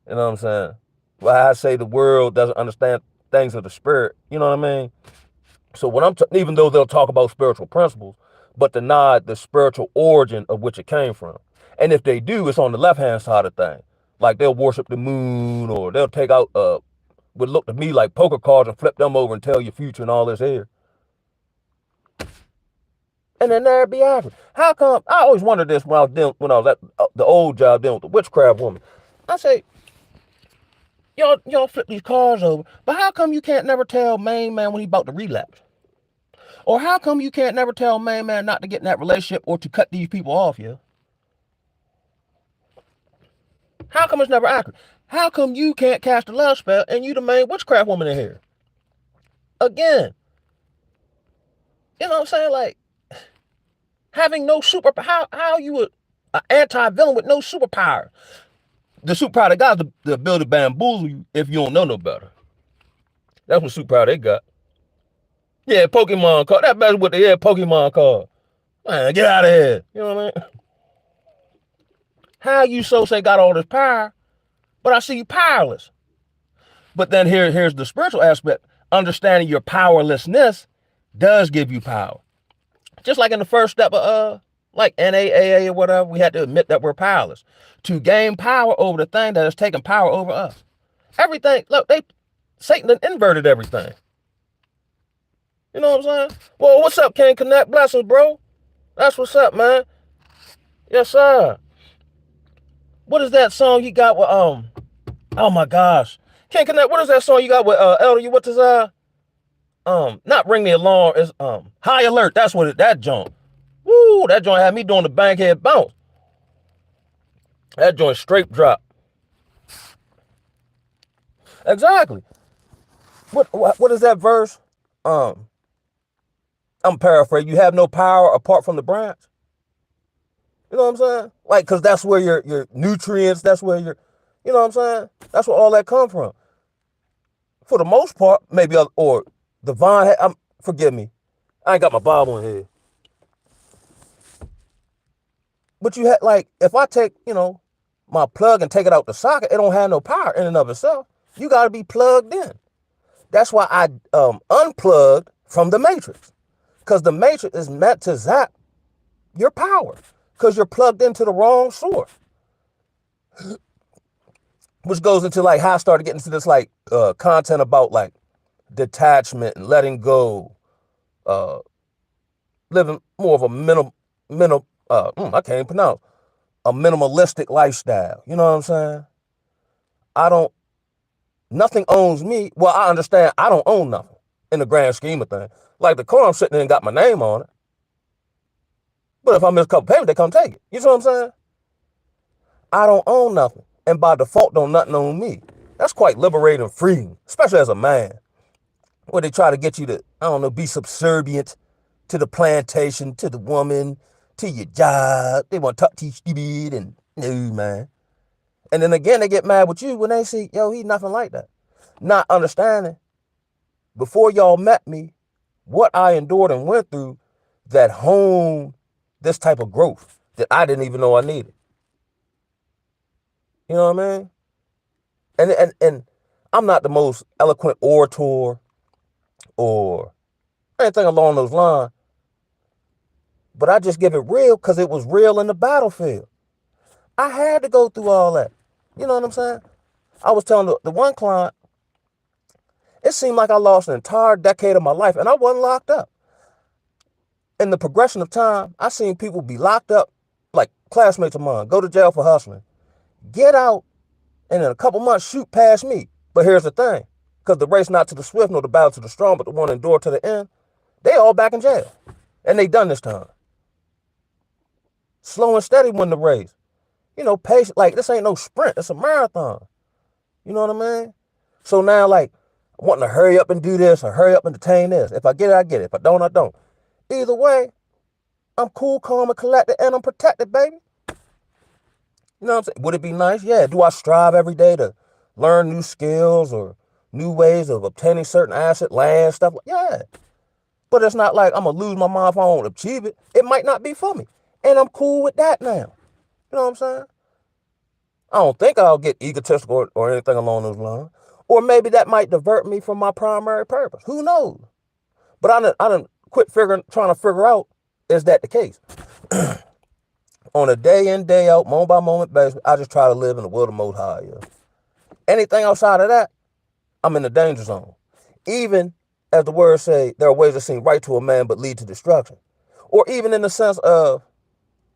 Speaker 1: You know what I'm saying? Well, I say the world doesn't understand things of the spirit. You know what I mean? So when even though they'll talk about spiritual principles, but deny the spiritual origin of which it came from. And if they do, it's on the left hand side of things. Like they'll worship the moon, or they'll take out would look to me like poker cards and flip them over and tell your future and all this here. And then there'd be accurate. How come? I always wondered this when I was at the old job dealing with the witchcraft woman. I say, y'all flip these cards over, but how come you can't never tell main man when he about to relapse? Or how come you can't never tell main man not to get in that relationship or to cut these people off, yeah? How come it's never accurate? How come you can't cast a love spell and you the main witchcraft woman in here? Again, you know what I'm saying? Like, having no super, how you an anti-villain with no superpower? The superpower they got is the ability to bamboozle you if you don't know no better. That's what superpower they got. Yeah, Pokemon card. That better what they had, Pokemon card. Man, get out of here. You know what I mean? How you so say got all this power, but I see you powerless. But then here's the spiritual aspect. Understanding your powerlessness does give you power. Just like in the first step of like NAAA or whatever, we had to admit that we're powerless. To gain power over the thing that has taken power over us. Everything, look, Satan inverted everything. You know what I'm saying? Well, what's up, King Connect? Blessings, bro. That's what's up, man. Yes, sir. What is that song you got with oh my gosh. King Connect, what is that song you got with Elder? What is not Ring the Alarm, it's High Alert. That's what that joint. Woo, that joint had me doing the bankhead bounce. That joint straight drop. Exactly. What is that verse? I'm paraphrasing. You have no power apart from the branch. You know what I'm saying? Like, cause that's where your nutrients. That's where you know what I'm saying? That's where all that come from. For the most part, maybe or the vine. Forgive me, I ain't got my Bible in here. But you had like, if I take my plug and take it out the socket, it don't have no power in and of itself. You got to be plugged in. That's why I unplugged from the matrix, because the matrix is meant to zap your power, because you're plugged into the wrong source. Which goes into like how I started getting into this like content about like detachment and letting go, living more of a I can't even pronounce, a minimalistic lifestyle. You know what I'm saying? Nothing owns me. Well, I understand I don't own nothing in the grand scheme of things. Like the car I'm sitting in got my name on it. But if I miss a couple payments, they come take it. You see what I'm saying? I don't own nothing. And by default, don't nothing own me. That's quite liberating and freeing, especially as a man. Where they try to get you to, I don't know, be subservient to the plantation, to the woman, to your job. They want to talk to you stupid and no, man. And then again, they get mad with you when they see, yo, he's nothing like that. Not understanding, before y'all met me, what I endured and went through that honed this type of growth that I didn't even know I needed. You know what I mean? And I'm not the most eloquent orator or anything along those lines, but I just give it real because it was real in the battlefield. I had to go through all that. You know what I'm saying? I was telling the one client, it seemed like I lost an entire decade of my life and I wasn't locked up. In the progression of time, I seen people be locked up, like classmates of mine, go to jail for hustling, get out, and in a couple months shoot past me. But here's the thing, because the race not to the swift nor the battle to the strong, but the one endured to the end, they all back in jail. And they done this time. Slow and steady win the race. Patient, like this ain't no sprint, it's a marathon. You know what I mean? So now like, I'm wanting to hurry up and do this or hurry up and attain this. If I get it, I get it. If I don't, I don't. Either way, I'm cool, calm, and collected, and I'm protected, baby. You know what I'm saying? Would it be nice? Yeah. Do I strive every day to learn new skills or new ways of obtaining certain asset, land, stuff? Yeah. But it's not like I'm going to lose my mind if I don't achieve it. It might not be for me. And I'm cool with that now. You know what I'm saying? I don't think I'll get egotistical or anything along those lines. Or maybe that might divert me from my primary purpose. Who knows? But I done quit trying to figure out, is that the case? On a day in, day out, moment by moment basis, I just try to live in the will of the Most High. Yeah. Anything outside of that, I'm in the danger zone. Even as the words say, there are ways that seem right to a man but lead to destruction. Or even in the sense of,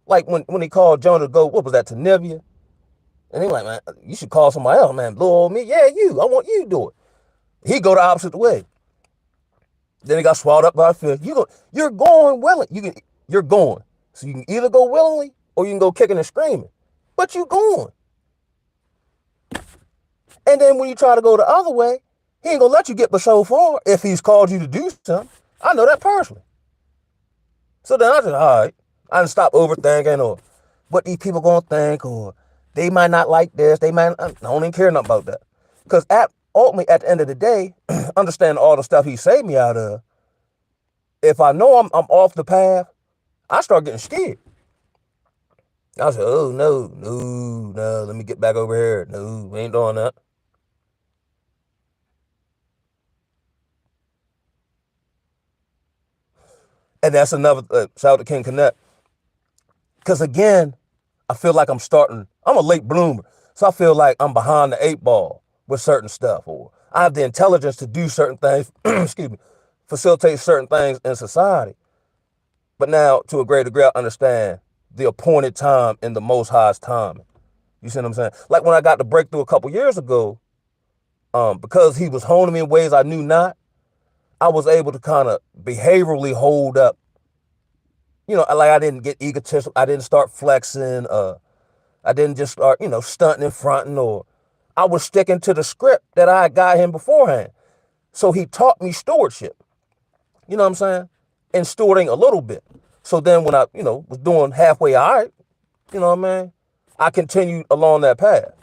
Speaker 1: like when he called Jonah to go, what was that, to Nineveh? And he like, man, you should call somebody else, man. Blow on me. Yeah, you. I want you to do it. He go the opposite way. Then he got swallowed up by a fish. You're going willing. You're going. So you can either go willingly or you can go kicking and screaming. But you going. And then when you try to go the other way, he ain't gonna let you get but so far if he's called you to do something. I know that personally. So then I said, all right, I done stop overthinking or what these people gonna think or they might not like this. I don't even care nothing about that. Because ultimately, at the end of the day, understanding all the stuff he saved me out of, if I know I'm off the path, I start getting scared. I said, oh, no, let me get back over here. No, we ain't doing that. And that's another, shout out to King Connect. Because again, I feel like I'm a late bloomer. So I feel like I'm behind the eight ball with certain stuff, or I have the intelligence to do certain things, excuse me, facilitate certain things in society. But now, to a greater degree, I understand the appointed time in the Most High's timing. You see what I'm saying? Like when I got the breakthrough a couple years ago, because he was honing me in ways I knew not, I was able to kind of behaviorally hold up. You know, like I didn't get egotistical. I didn't start flexing. I didn't just start, stunting and fronting, or I was sticking to the script that I got him beforehand. So he taught me stewardship. You know what I'm saying? And stewarding a little bit. So then when I, was doing halfway all right, you know what I mean? I continued along that path.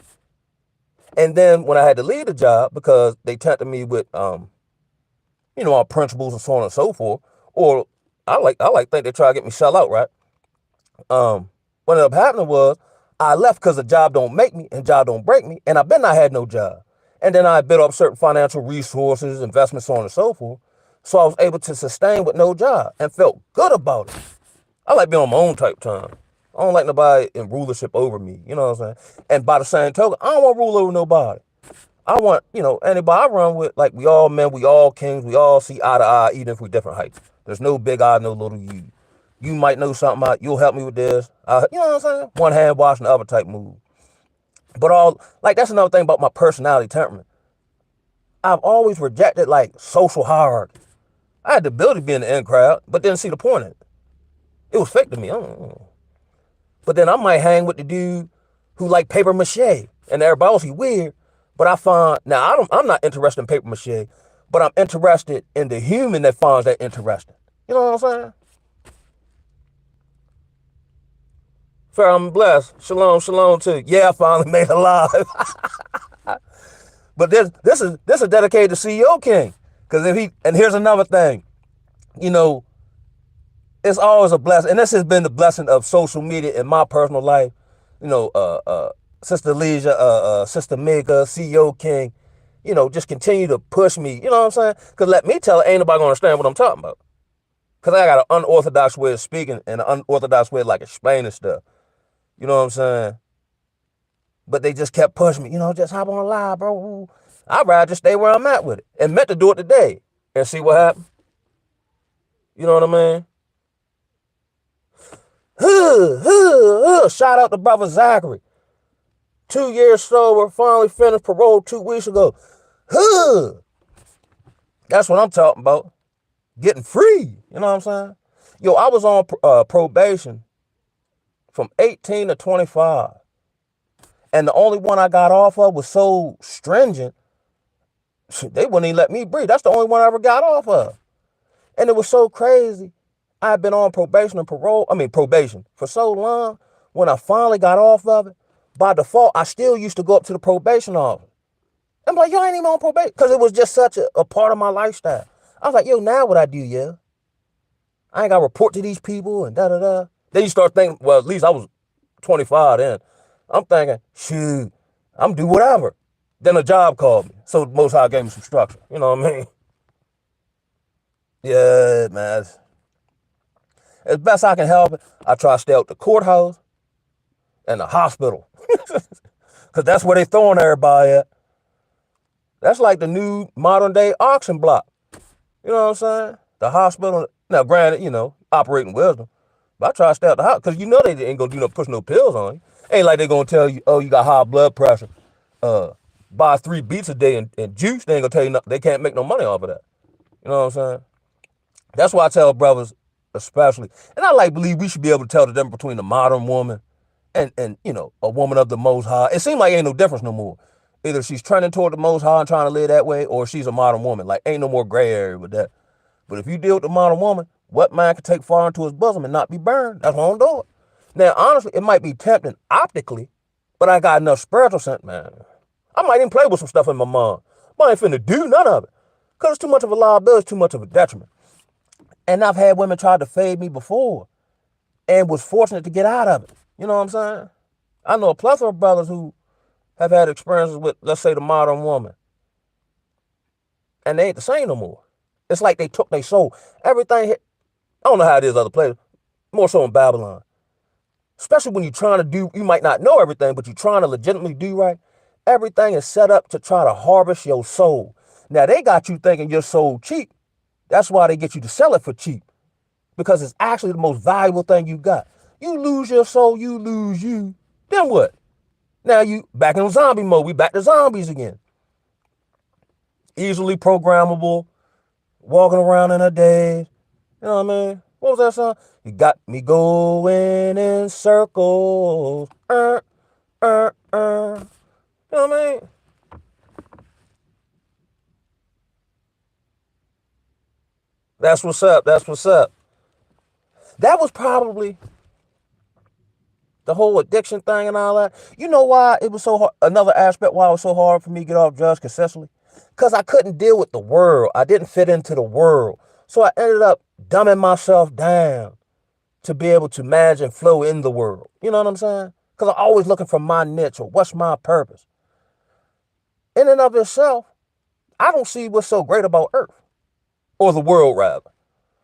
Speaker 1: And then when I had to leave the job because they tempted me with, our principles and so on and so forth, or I think they try to get me sell out, right? What ended up happening was I left because the job don't make me and job don't break me, and I bet I had no job. And then I built up certain financial resources, investments, so on and so forth. So I was able to sustain with no job and felt good about it. I like being on my own type time. I don't like nobody in rulership over me. You know what I'm saying? And by the same token, I don't want to rule over nobody. I want, anybody I run with, like we all men, we all kings, we all see eye to eye, even if we're different heights. There's no big I, no little you. You might know something out, you'll help me with this. You know what I'm saying? One hand washing the other type move. But that's another thing about my personality temperament. I've always rejected like social hierarchy. I had the ability to be in the in crowd, but didn't see the point in it. It was fake to me. I don't know. But then I might hang with the dude who like paper mache, and everybody else he weird. But I find now I'm not interested in paper mache, but I'm interested in the human that finds that interesting. You know what I'm saying? Fair, I'm blessed. Shalom, shalom too. Yeah, I finally made it alive. But this is dedicated to CEO King. Because and here's another thing, you know, it's always a blessing, and this has been the blessing of social media in my personal life. You know, Sister Leisha, Sister Mega, CEO King, just continue to push me. You know what I'm saying? Because let me tell it, ain't nobody gonna understand what I'm talking about. Because I got an unorthodox way of speaking and an unorthodox way of like explaining stuff. You know what I'm saying? But they just kept pushing me. Just hop on live, bro. I'd rather just stay where I'm at with it, and meant to do it today and see what happened. You know what I mean? Shout out to brother Zachary. 2 years sober, finally finished parole 2 weeks ago. That's what I'm talking about. Getting free. You know what I'm saying? Yo, I was on probation from 18 to 25. And the only one I got off of was so stringent, they wouldn't even let me breathe. That's the only one I ever got off of. And it was so crazy. I've been on probation for so long. When I finally got off of it, by default, I still used to go up to the probation office. I'm like, yo, I ain't even on probation. Because it was just such a part of my lifestyle. I was like, yo, now what I do, yeah? I ain't got to report to these people and da-da-da. Then you start thinking, well, at least I was 25 then. I'm thinking, shoot, I'm do whatever. Then a job called me. So Most High gave me some structure. You know what I mean? Yeah, man. As best I can help it, I try to stay out the courthouse and the hospital. Because that's where they throwing everybody at. That's like the new modern day auction block. You know what I'm saying? The hospital. Now, granted, operating wisdom. But I try to stay out the house because they ain't going to do no push no pills on you. Ain't like they going to tell you, oh, you got high blood pressure. Buy 3 beets a day and juice. They ain't going to tell you they can't make no money off of that. You know what I'm saying? That's why I tell brothers especially. And I believe we should be able to tell the difference between the modern woman and a woman of the Most High. It seems like ain't no difference no more. Either she's trending toward the Most High and trying to live that way, or she's a modern woman. Like, ain't no more gray area with that. But if you deal with the modern woman, what man can take fire into his bosom and not be burned? That's why I don't do it. Now, honestly, it might be tempting optically, but I got enough spiritual sense, man. I might even play with some stuff in my mind. I ain't finna do none of it. Because it's too much of a liability, it's too much of a detriment. And I've had women try to fade me before and was fortunate to get out of it. You know what I'm saying? I know a plethora of brothers who have had experiences with, let's say, the modern woman. And they ain't the same no more. It's like they took their soul. Everything, I don't know how it is other places, more so in Babylon. Especially when you're trying to do, you might not know everything, but you're trying to legitimately do right. Everything is set up to try to harvest your soul. Now, they got you thinking your soul cheap. That's why they get you to sell it for cheap. Because it's actually the most valuable thing you got. You lose your soul, you lose you. Then what? Now you back in zombie mode. We back to zombies again. Easily programmable, walking around in a daze. You know what I mean? What was that song? You got me going in circles. You know what I mean? That's what's up. That's what's up. That was probably the whole addiction thing and all that. You know why it was so hard? Another aspect why it was so hard for me to get off drugs consistently? Because I couldn't deal with the world. I didn't fit into the world. So I ended up dumbing myself down to be able to manage and flow in the world. You know what I'm saying? Because I'm always looking for my niche or what's my purpose. In and of itself, I don't see what's so great about Earth. Or the world, rather.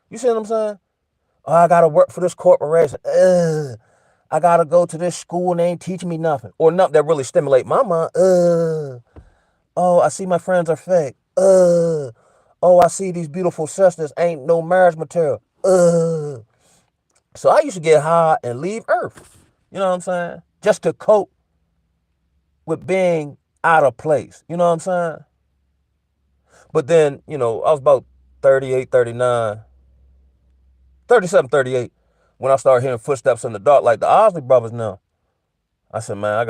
Speaker 1: You see what I'm saying? Oh, I got to work for this corporation. I got to go to this school and they ain't teaching me nothing. Or nothing that really stimulate my mind. Oh, I see my friends are fake. Oh, I see these beautiful sisters ain't no marriage material. So I used to get high and leave Earth. You know what I'm saying? Just to cope with being out of place. You know what I'm saying? But then, I was about 38, 39, 37, 38 when I started hearing footsteps in the dark like the Osley brothers now. I said, man,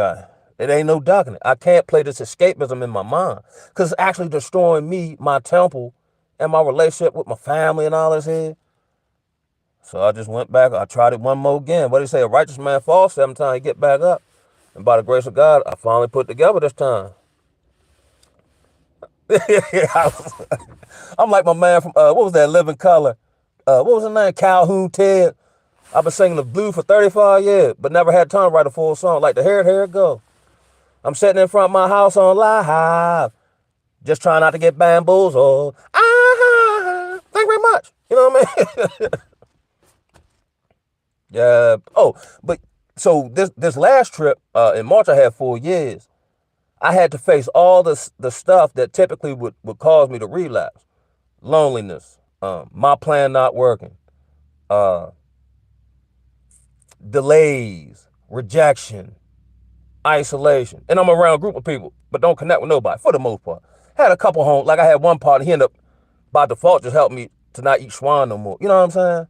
Speaker 1: it ain't no ducking it. I can't play this escapism in my mind because it's actually destroying me, my temple, and my relationship with my family and all this here. So I just went back. I tried it one more again. What do you say? A righteous man falls 7 times, he get back up. And by the grace of God, I finally put it together this time. I'm like my man from, what was that, Living Color? What was his name? Calhoun Ted. I've been singing the blues for 35 years, but never had time to write a full song. Like the Here It Go. I'm sitting in front of my house on live, just trying not to get bamboozled. Thank you very much. You know what I mean? Yeah. Oh, but so this last trip in March, I had 4 years. I had to face all the stuff that typically would cause me to relapse. Loneliness, my plan not working, delays, rejection, isolation. And I'm around a group of people, but don't connect with nobody for the most part. Had a couple home, like I had one partner, he ended up by default just helped me to not eat swine no more. You know what I'm saying?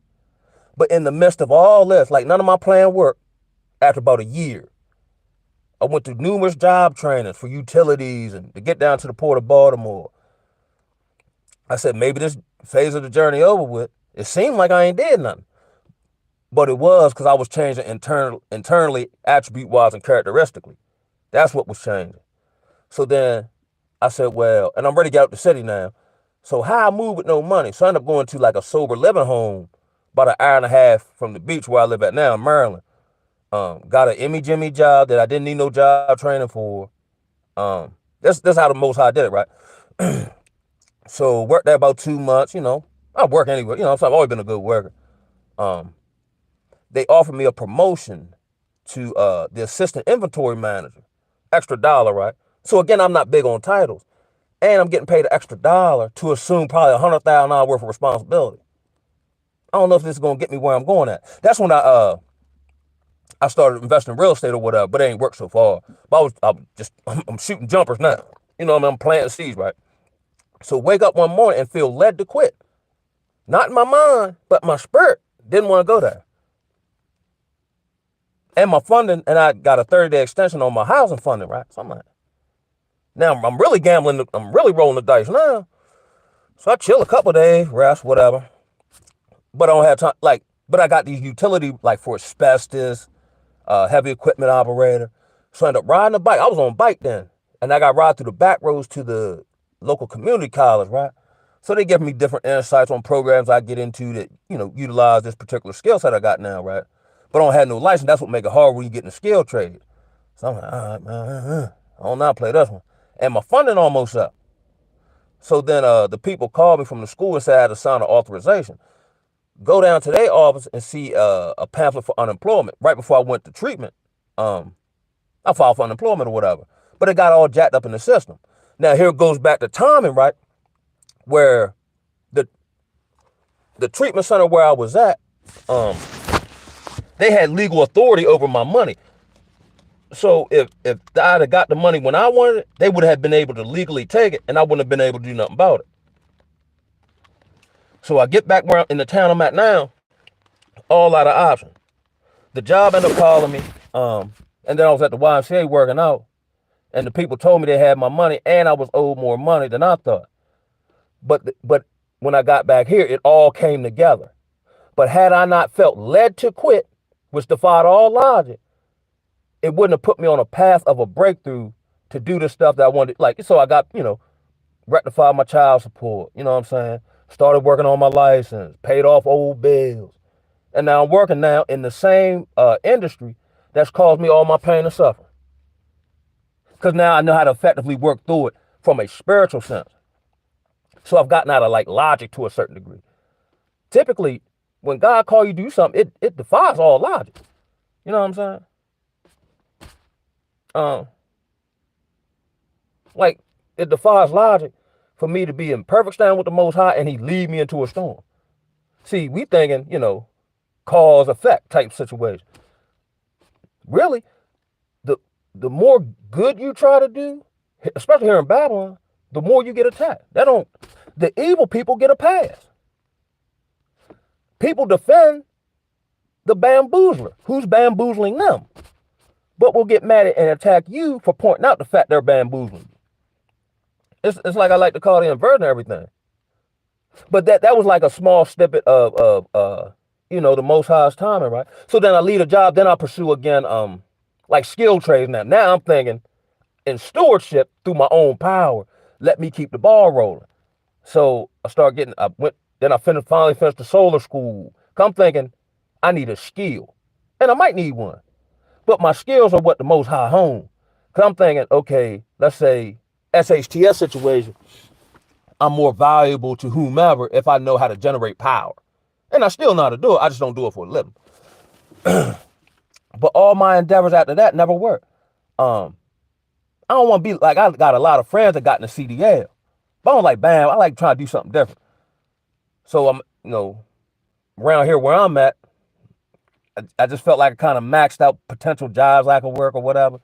Speaker 1: But in the midst of all this, like none of my plan worked after about a year. I went through numerous job trainings for utilities and to get down to the port of Baltimore. I said, maybe this phase of the journey over with. It seemed like I ain't did nothing. But it was because I was changing internally, attribute-wise and characteristically. That's what was changing. So then I said, well, and I'm ready to get out the city now. So how I move with no money? So I ended up going to like a sober living home about an hour and a half from the beach where I live at now in Maryland. Got an Emmy Jimmy job that I didn't need no job training for. That's how the Most High did it, right? So worked there about 2 months. I work anyway. So I've always been a good worker. Um, they offered me a promotion to the assistant inventory manager, extra dollar, right? So again, I'm not big on titles, and I'm getting paid an extra dollar to assume probably $100,000 worth of responsibility. I don't know if this is gonna get me where I'm going at. That's when I started investing in real estate or whatever, but it ain't worked so far. But I'm shooting jumpers now. I'm planting seeds, right? So wake up one morning and feel led to quit. Not in my mind, but my spirit didn't want to go there. And my funding, and I got a 30-day extension on my housing funding, right? So I'm like, now I'm really gambling, I'm really rolling the dice now. So I chill a couple of days, rest, whatever. But I don't have time, but I got these utility, for asbestos, heavy equipment operator. So I ended up riding a bike. I was on a bike then. And I got to ride through the back roads to the local community college, right? So they give me different insights on programs I get into that, utilize this particular skill set I got now, right? But I don't have no license. That's what make it hard when you get in the skill trade. So I'm like, all right, man, I don't know how to play this one. And my funding almost up. So then the people called me from the school and said I had to sign an authorization. Go down to their office and see a pamphlet for unemployment. Right before I went to treatment, I filed for unemployment or whatever. But it got all jacked up in the system. Now here it goes back to timing, right? Where the treatment center where I was at, they had legal authority over my money. So if I'd have got the money when I wanted it, they would have been able to legally take it, and I wouldn't have been able to do nothing about it. So I get back in the town I'm at now, all out of options. The job ended up calling me, and then I was at the YMCA working out, and the people told me they had my money, and I was owed more money than I thought. But when I got back here, it all came together. But had I not felt led to quit, which defied all logic, it wouldn't have put me on a path of a breakthrough to do the stuff that I wanted. So I got, rectified my child support, you know what I'm saying? Started working on my license, paid off old bills. And now I'm working now in the same industry that's caused me all my pain and suffering. Because now I know how to effectively work through it from a spiritual sense. So I've gotten out of logic to a certain degree. Typically, when God calls you to do something, it defies all logic. You know what I'm saying? It defies logic for me to be in perfect standing with the Most High and he lead me into a storm. See, we thinking, cause effect type situation. Really, the more good you try to do, especially here in Babylon, the more you get attacked. The evil people get a pass. People defend the bamboozler who's bamboozling them, but will get mad at and attack you for pointing out the fact they're bamboozling. It's like I like to call it inverting everything. But that was like a small snippet of the Most High's timing, right? So then I leave a job, then I pursue again skill trades now. Now I'm thinking in stewardship through my own power, let me keep the ball rolling. So I finally finished the solar school. I'm thinking I need a skill, and I might need one, but my skills are what the Most High hone. Cause I'm thinking, okay, let's say SHTS situation, I'm more valuable to whomever if I know how to generate power. And I still know how to do it. I just don't do it for a living. But all my endeavors after that never worked. I don't want to be I got a lot of friends that got in the CDL. But I don't like BAM. I like trying to do something different. So I'm, around here where I'm at, I just felt like I kind of maxed out potential jobs I could work or whatever.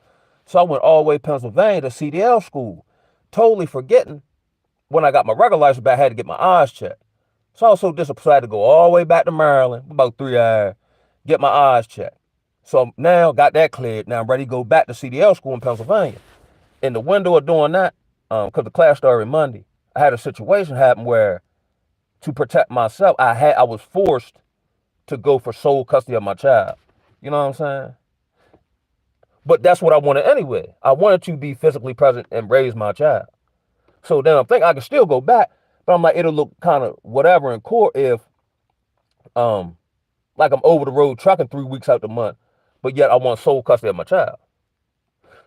Speaker 1: So I went all the way to Pennsylvania to CDL school, totally forgetting when I got my regular license back, I had to get my eyes checked. So I was so disappointed to go all the way back to Maryland, about 3 hours, get my eyes checked. So now got that cleared. Now I'm ready to go back to CDL school in Pennsylvania. In the window of doing that, because the class started Monday, I had a situation happen where to protect myself, I was forced to go for sole custody of my child. You know what I'm saying? But that's what I wanted anyway. I wanted to be physically present and raise my child. So then I'm thinking I can still go back, but I'm like, it'll look kind of whatever in court if like I'm over the road trucking 3 weeks out the month, but yet I want sole custody of my child.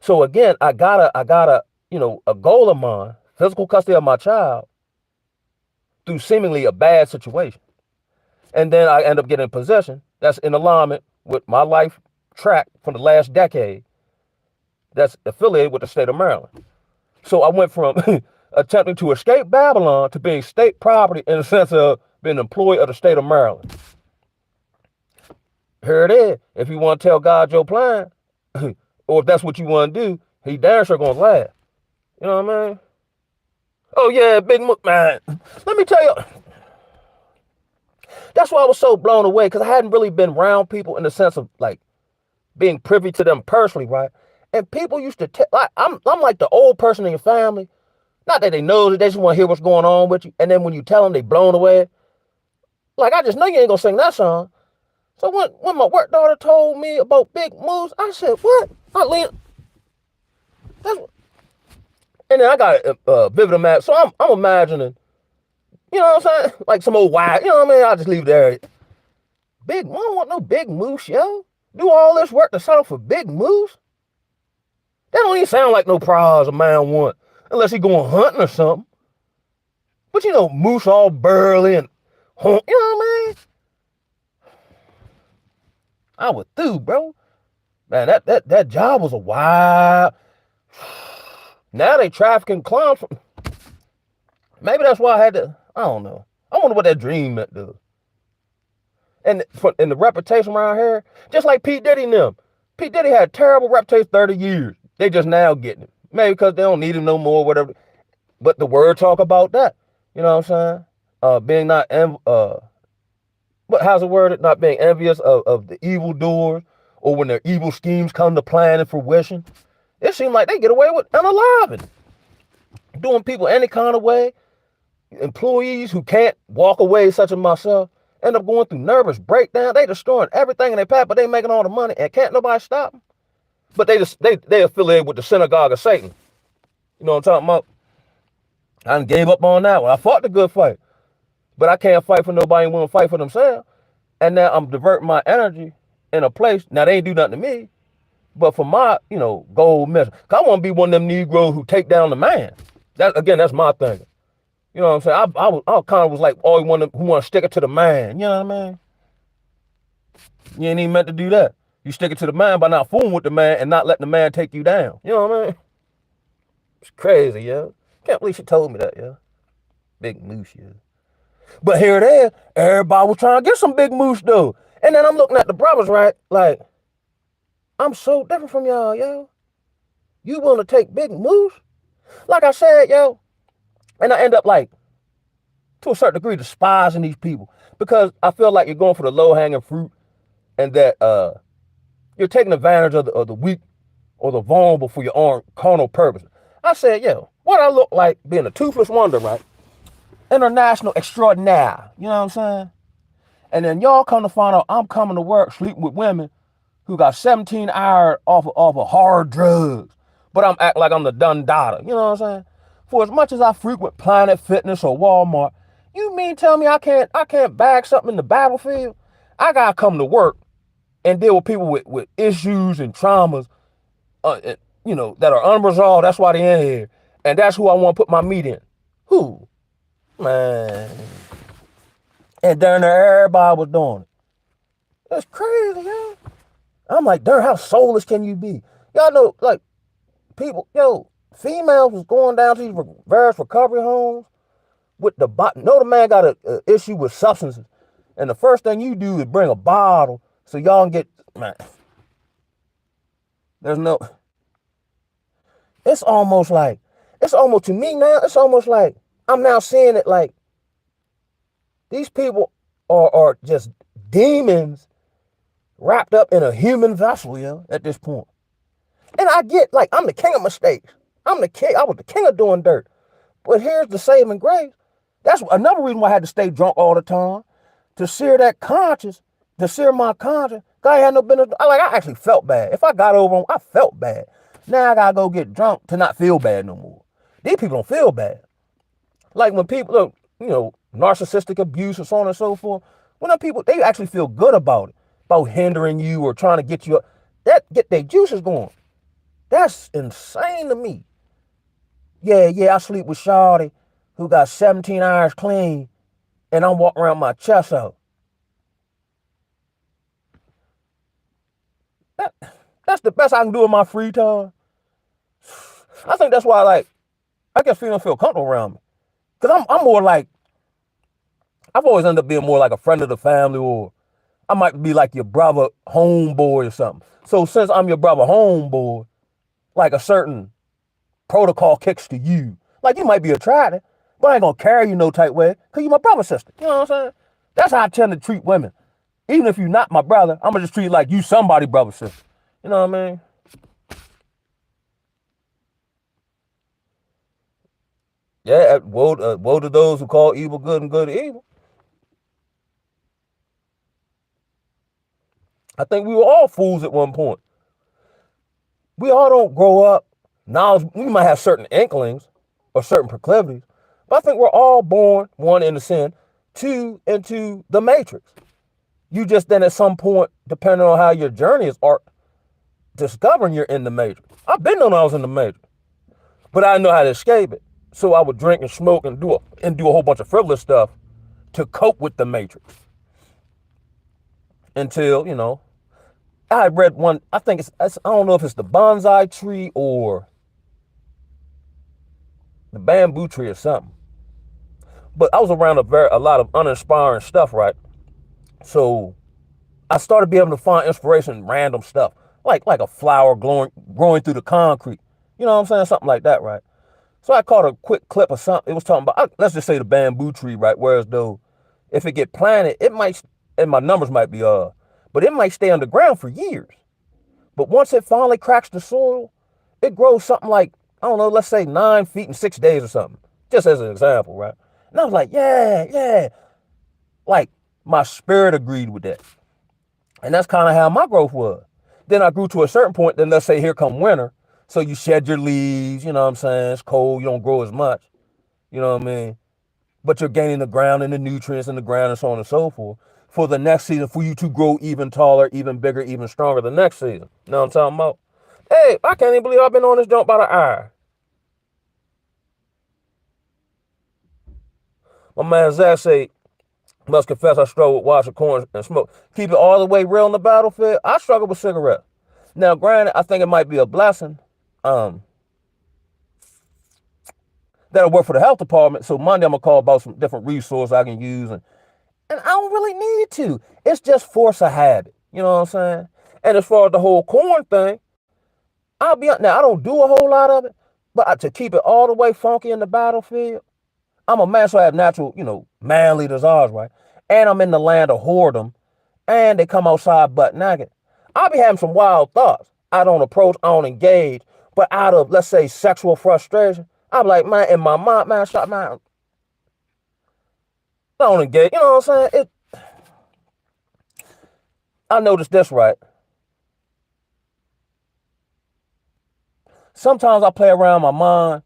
Speaker 1: So again, I gotta, a goal of mine, physical custody of my child through seemingly a bad situation. And then I end up getting possession that's in alignment with my life track from the last decade that's affiliated with the state of Maryland. So I went from attempting to escape Babylon to being state property in the sense of being an employee of the state of Maryland. Here it is. If you want to tell God your plan, or if that's what you want to do, he damn sure gonna laugh. You know what I mean? Oh yeah, big man. Let me tell you. That's why I was so blown away, because I hadn't really been around people in the sense of like being privy to them personally, right? And people used to tell, like, I'm like the old person in your family. Not that they know that, they just want to hear what's going on with you. And then when you tell them, they blown away. Like, I just know you ain't gonna sing that song. So when my work daughter told me about Big Moose, I said, what? And then I got a vivid image. So I'm imagining, you know what I'm saying? Like some old wife, you know what I mean? I'll just leave it there. Big, I don't want no Big Moose, yo. Do all this work to settle for Big Moose? That don't even sound like no prize a man want, unless he going hunting or something. But Moose all burly and you know what I mean? I was through, bro. Man, that job was a wild. Now they trafficking clowns. Maybe that's why I had to. I don't know. I wonder what that dream meant, though. And in the reputation around here, just like P. Diddy and them. P. Diddy had a terrible reputation 30 years. They just now getting it. Maybe because they don't need him no more, whatever. But the word talk about that. You know what I'm saying? Being not but how's the word? Not being envious of the evildoers, or when their evil schemes come to plan and fruition. It seems like they get away with unaliving, doing people any kind of way. Employees who can't walk away, such as myself, end up going through nervous breakdown. They destroying everything in their path, but they making all the money, and can't nobody stop them. But they affiliated with the synagogue of Satan. You know what I'm talking about? I done gave up on that one. I fought the good fight, but I can't fight for nobody who won't fight for themselves. And now I'm diverting my energy in a place. Now they ain't do nothing to me, but for my, gold mission. Cause I want to be one of them Negroes who take down the man. That's my thing. You know what I'm saying? I kind of was like always one who want to stick it to the man. You know what I mean? You ain't even meant to do that. You stick it to the man by not fooling with the man and not letting the man take you down. You know what I mean? It's crazy, yo. Can't believe she told me that, yo. Big Moose, yo. But here it is. Everybody was trying to get some Big Moose, though. And then I'm looking at the brothers, right? Like, I'm so different from y'all, yo. You willing to take Big Moose? Like I said, yo. And I end up, like, to a certain degree, despising these people. Because I feel like you're going for the low-hanging fruit, and that you're taking advantage of the weak or the vulnerable for your own carnal purposes. I said, yo, what I look like being a toothless wonder, right? International extraordinaire. You know what I'm saying? And then y'all come to find out I'm coming to work sleeping with women who got 17 hours off of hard drugs. But I'm acting like I'm the done daughter. You know what I'm saying? For as much as I frequent Planet Fitness or Walmart, you mean tell me I can't bag something in the battlefield? I gotta come to work and deal with people with issues and traumas, that are unresolved. That's why they're in here. And that's who I want to put my meat in. Who? Man. And down there, everybody was doing it. That's crazy, yo. I'm like, darn, how soulless can you be? Y'all know, like, people, females was going down to these various recovery homes with the bottle. No, the man got a issue with substances. And the first thing you do is bring a bottle so y'all can get, man. It's almost to me now, it's almost like I'm now seeing it like these people are just demons wrapped up in a human vessel, at this point. And I get, like, I'm the king of mistakes. I was the king of doing dirt. But here's the saving grace. That's another reason why I had to stay drunk all the time, to sear that conscience to sear my conscience. Guy had no business. I actually felt bad. If I got over him, I felt bad. Now I gotta go get drunk to not feel bad no more. These people don't feel bad. Like when people look, narcissistic abuse or so on and so forth. When them people, they actually feel good about it, about hindering you or trying to get you up. That get their juices going. That's insane to me. Yeah, I sleep with Shawty who got 17 hours clean and I'm walking around my chest out. That, that's the best I can do in my free time. I think that's why, I guess females feel comfortable around me. Because I'm more like, I've always ended up being more like a friend of the family, or I might be like your brother homeboy or something. So since I'm your brother homeboy, like a certain protocol kicks to you. Like you might be attracted, but I ain't gonna carry you no tight way because you my brother sister. You know what I'm saying? That's how I tend to treat women. Even if you're not my brother, I'm gonna just treat you like you somebody brother sister. You know what I mean? Yeah, woe to those who call evil good and good evil. I think we were all fools at one point. We all don't grow up. Now we might have certain inklings or certain proclivities, but I think we're all born, one, into sin, two, into the matrix. You just then at some point, depending on how your journey is, are discovering you're in the matrix. I've been knowing I was in the matrix, but I didn't know how to escape it. So I would drink and smoke and do a whole bunch of frivolous stuff to cope with the matrix. Until, I read one, I think I don't know if it's the bonsai tree or the bamboo tree or something. But I was around a lot of uninspiring stuff, right? So I started being able to find inspiration in random stuff, like a flower growing through the concrete. You know what I'm saying? Something like that, right? So I caught a quick clip of something. It was talking about, let's just say the bamboo tree, right? Whereas though, if it get planted, it might, and my numbers might be but it might stay underground for years. But once it finally cracks the soil, it grows something like, I don't know, let's say 9 feet in 6 days or something. Just as an example, right? And I was like, yeah. Like my spirit agreed with that. And that's kind of how my growth was. Then I grew to a certain point, then let's say here come winter. So you shed your leaves, you know what I'm saying? It's cold, you don't grow as much. You know what I mean? But you're gaining the ground and the nutrients in the ground and so on and so forth. For the next season, for you to grow even taller, even bigger, even stronger the next season. You know what I'm talking about? Hey, I can't even believe I've been on this jump by the hour. My man Zach say, must confess I struggle with watching corn and smoke. Keep it all the way real in the battlefield. I struggle with cigarettes. Now, granted, I think it might be a blessing. That'll work for the health department. So Monday I'm gonna call about some different resources I can use, and I don't really need to. It's just force a habit. You know what I'm saying? And as far as the whole corn thing, I'll be now. I don't do a whole lot of it, but to keep it all the way funky in the battlefield, I'm a man, so I have natural, manly desires, right? And I'm in the land of whoredom, and they come outside butt naked. I'll be having some wild thoughts. I don't approach, I don't engage, but out of, let's say, sexual frustration, I'm like, man, in my mind, man, shut man, I don't engage. You know what I'm saying? I noticed this, right? Sometimes I play around my mind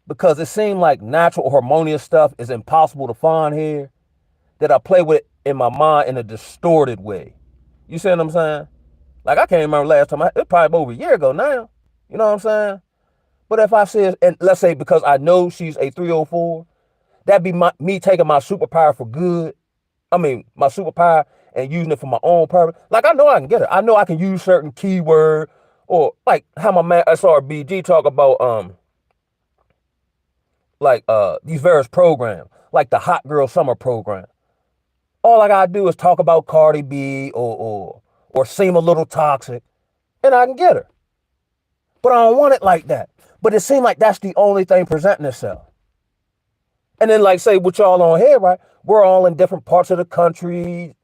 Speaker 1: because it seems like natural harmonious stuff is impossible to find here, that I play with it in my mind in a distorted way. You see what I'm saying? Like I can't remember last time. It's probably over a year ago now. You know what I'm saying? But if I see it, and let's say because I know she's a 304, that'd be me taking my superpower for good. I mean, my superpower and using it for my own purpose. Like I know I can get it. I know I can use certain keyword, or like how my man SRBG talk about these various programs, like the Hot Girl Summer program. All I gotta do is talk about Cardi B or seem a little toxic, and I can get her. But I don't want it like that. But it seems like that's the only thing presenting itself. And then, like, say, with y'all on here, right? We're all in different parts of the country,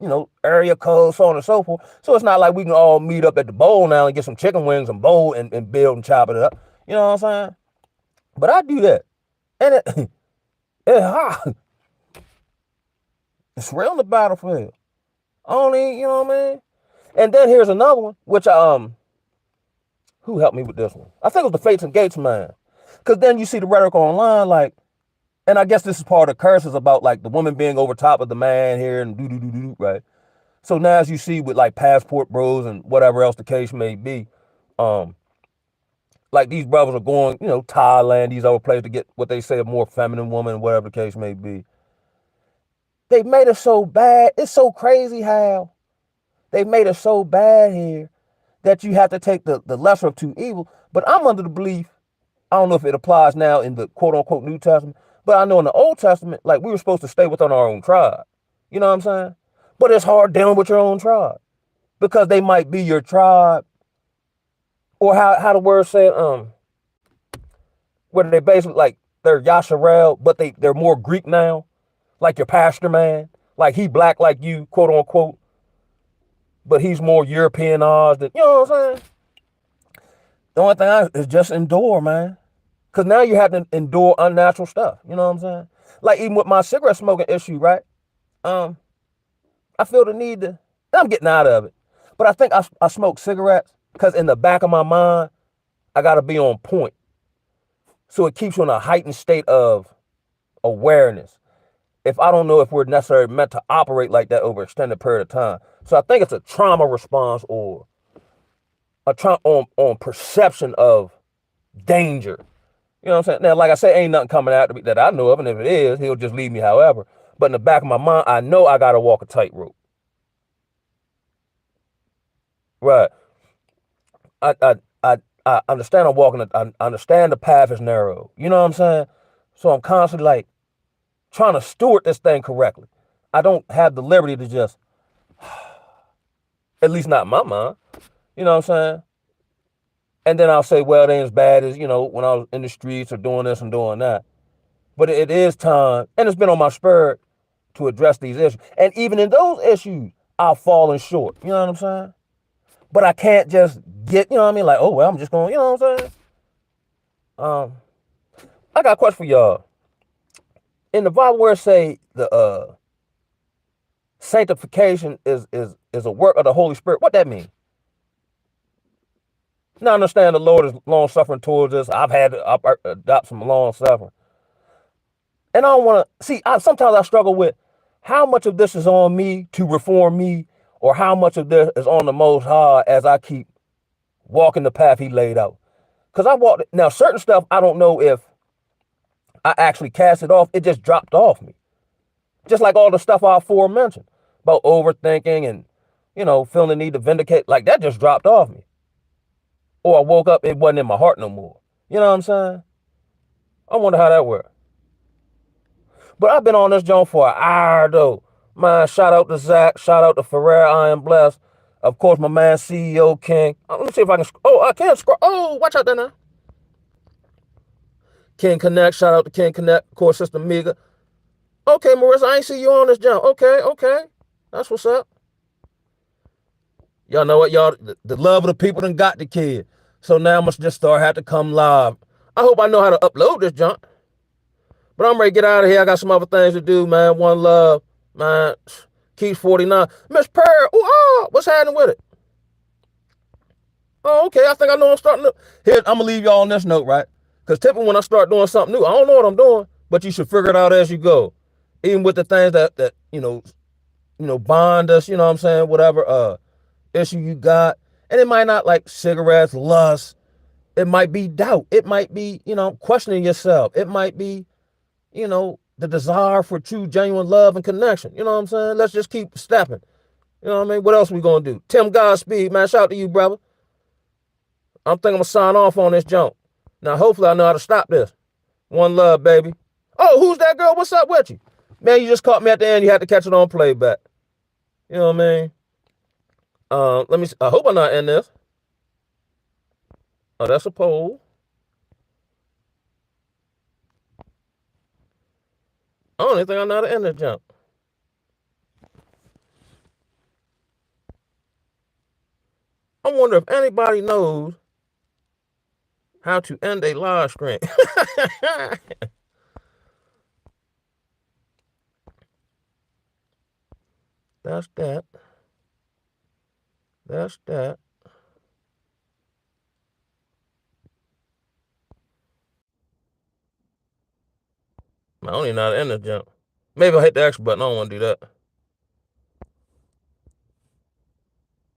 Speaker 1: area codes, so on and so forth. So it's not like we can all meet up at the bowl now and get some chicken wings and bowl and build and chop it up. You know what I'm saying? But I do that. And it's hot. It's real in the battlefield. Only, you know what I mean? And then here's another one, which who helped me with this one? I think it was the Fates and Gates man. Cause then you see the rhetoric online, like, and I guess this is part of the curses about like the woman being over top of the man here and do do do do, right? So now as you see with like passport bros and whatever else the case may be, um, like these brothers are going, Thailand, these other places to get what they say a more feminine woman, whatever the case may be. They made it so bad. It's so crazy how they made it so bad here that you have to take the lesser of two evils. But I'm under the belief, I don't know if it applies now in the quote unquote New Testament, but I know in the Old Testament, like we were supposed to stay within our own tribe. You know what I'm saying? But it's hard dealing with your own tribe because they might be your tribe, or how the word said, where they basically like they're Yasharel, but they're more Greek now, like your pastor man, like he black like you, quote unquote, but he's more Europeanized. You know what I'm saying? The only thing is just endure, man. Because now you have to endure unnatural stuff. You know what I'm saying? Like even with my cigarette smoking issue, right? Um, I feel the need to, and I'm getting out of it. But I think I smoke cigarettes because in the back of my mind, I got to be on point. So it keeps you in a heightened state of awareness. If I don't know if we're necessarily meant to operate like that over an extended period of time. So I think it's a trauma response or a trauma on perception of danger. You know what I'm saying? Now, like I said, ain't nothing coming out to me that I know of, and if it is, he'll just leave me however. But in the back of my mind, I know I gotta walk a tightrope. Right. I I I I understand I'm walking. I understand the path is narrow. You know what I'm saying? So I'm constantly like trying to steward this thing correctly. I don't have the liberty to just, at least not in my mind. You know what I'm saying? And then I'll say, well, it ain't as bad as, when I was in the streets or doing this and doing that. But it is time, and it's been on my spirit to address these issues. And even in those issues, I've fallen short. You know what I'm saying? But I can't just get, you know what I mean? Like, oh, well, I'm just going, you know what I'm saying? Um, I got a question for y'all. In the Bible where it say the sanctification is a work of the Holy Spirit, what that mean? Now I understand the Lord is long suffering towards us. I've had to adopt some long suffering. And I don't want to see. Sometimes I struggle with how much of this is on me to reform me, or how much of this is on the Most High as I keep walking the path He laid out. Because I walked now certain stuff. I don't know if I actually cast it off. It just dropped off me, just like all the stuff I aforementioned about overthinking and feeling the need to vindicate. Like that just dropped off me. Or I woke up, it wasn't in my heart no more. You know what I'm saying? I wonder how that works. But I've been on this joint for an hour though. Man, shout out to Zach. Shout out to Ferrer. I am blessed. Of course, my man CEO King. Let me see if I can. Oh, I can't scroll. Oh, watch out there now. King Connect. Shout out to King Connect. Of course, Sister Mega. Okay, Marissa, I ain't see you on this jump. Okay. That's what's up. Y'all know what, y'all? The love of the people done got the kid. So now I must just start have to come live. I hope I know how to upload this junk. But I'm ready to get out of here. I got some other things to do, man. One love, man. Keith 49. Miss Pearl. What's happening with it? Oh, okay. I think I know I'm starting to. Here, I'm going to leave y'all on this note, right? Because typically when I start doing something new, I don't know what I'm doing, but you should figure it out as you go. Even with the things that bond us, you know what I'm saying? Whatever issue you got. And it might not like cigarettes, lust. It might be doubt. It might be, questioning yourself. It might be, the desire for true, genuine love and connection. You know what I'm saying? Let's just keep stepping. You know what I mean? What else we gonna do? Tim Godspeed, man. Shout out to you, brother. I'm thinking I'm gonna sign off on this jump. Now, hopefully I know how to stop this. One love, baby. Oh, who's that girl? What's up with you? Man, you just caught me at the end. You had to catch it on playback. You know what I mean? Let me see. I hope I'm not in this. Oh, that's a poll. I don't even think I know how to end this jump. I wonder if anybody knows how to end a live stream. That's that. That's that. I don't even know how to end the jump. Maybe I'll hit the extra button. I don't want to do that.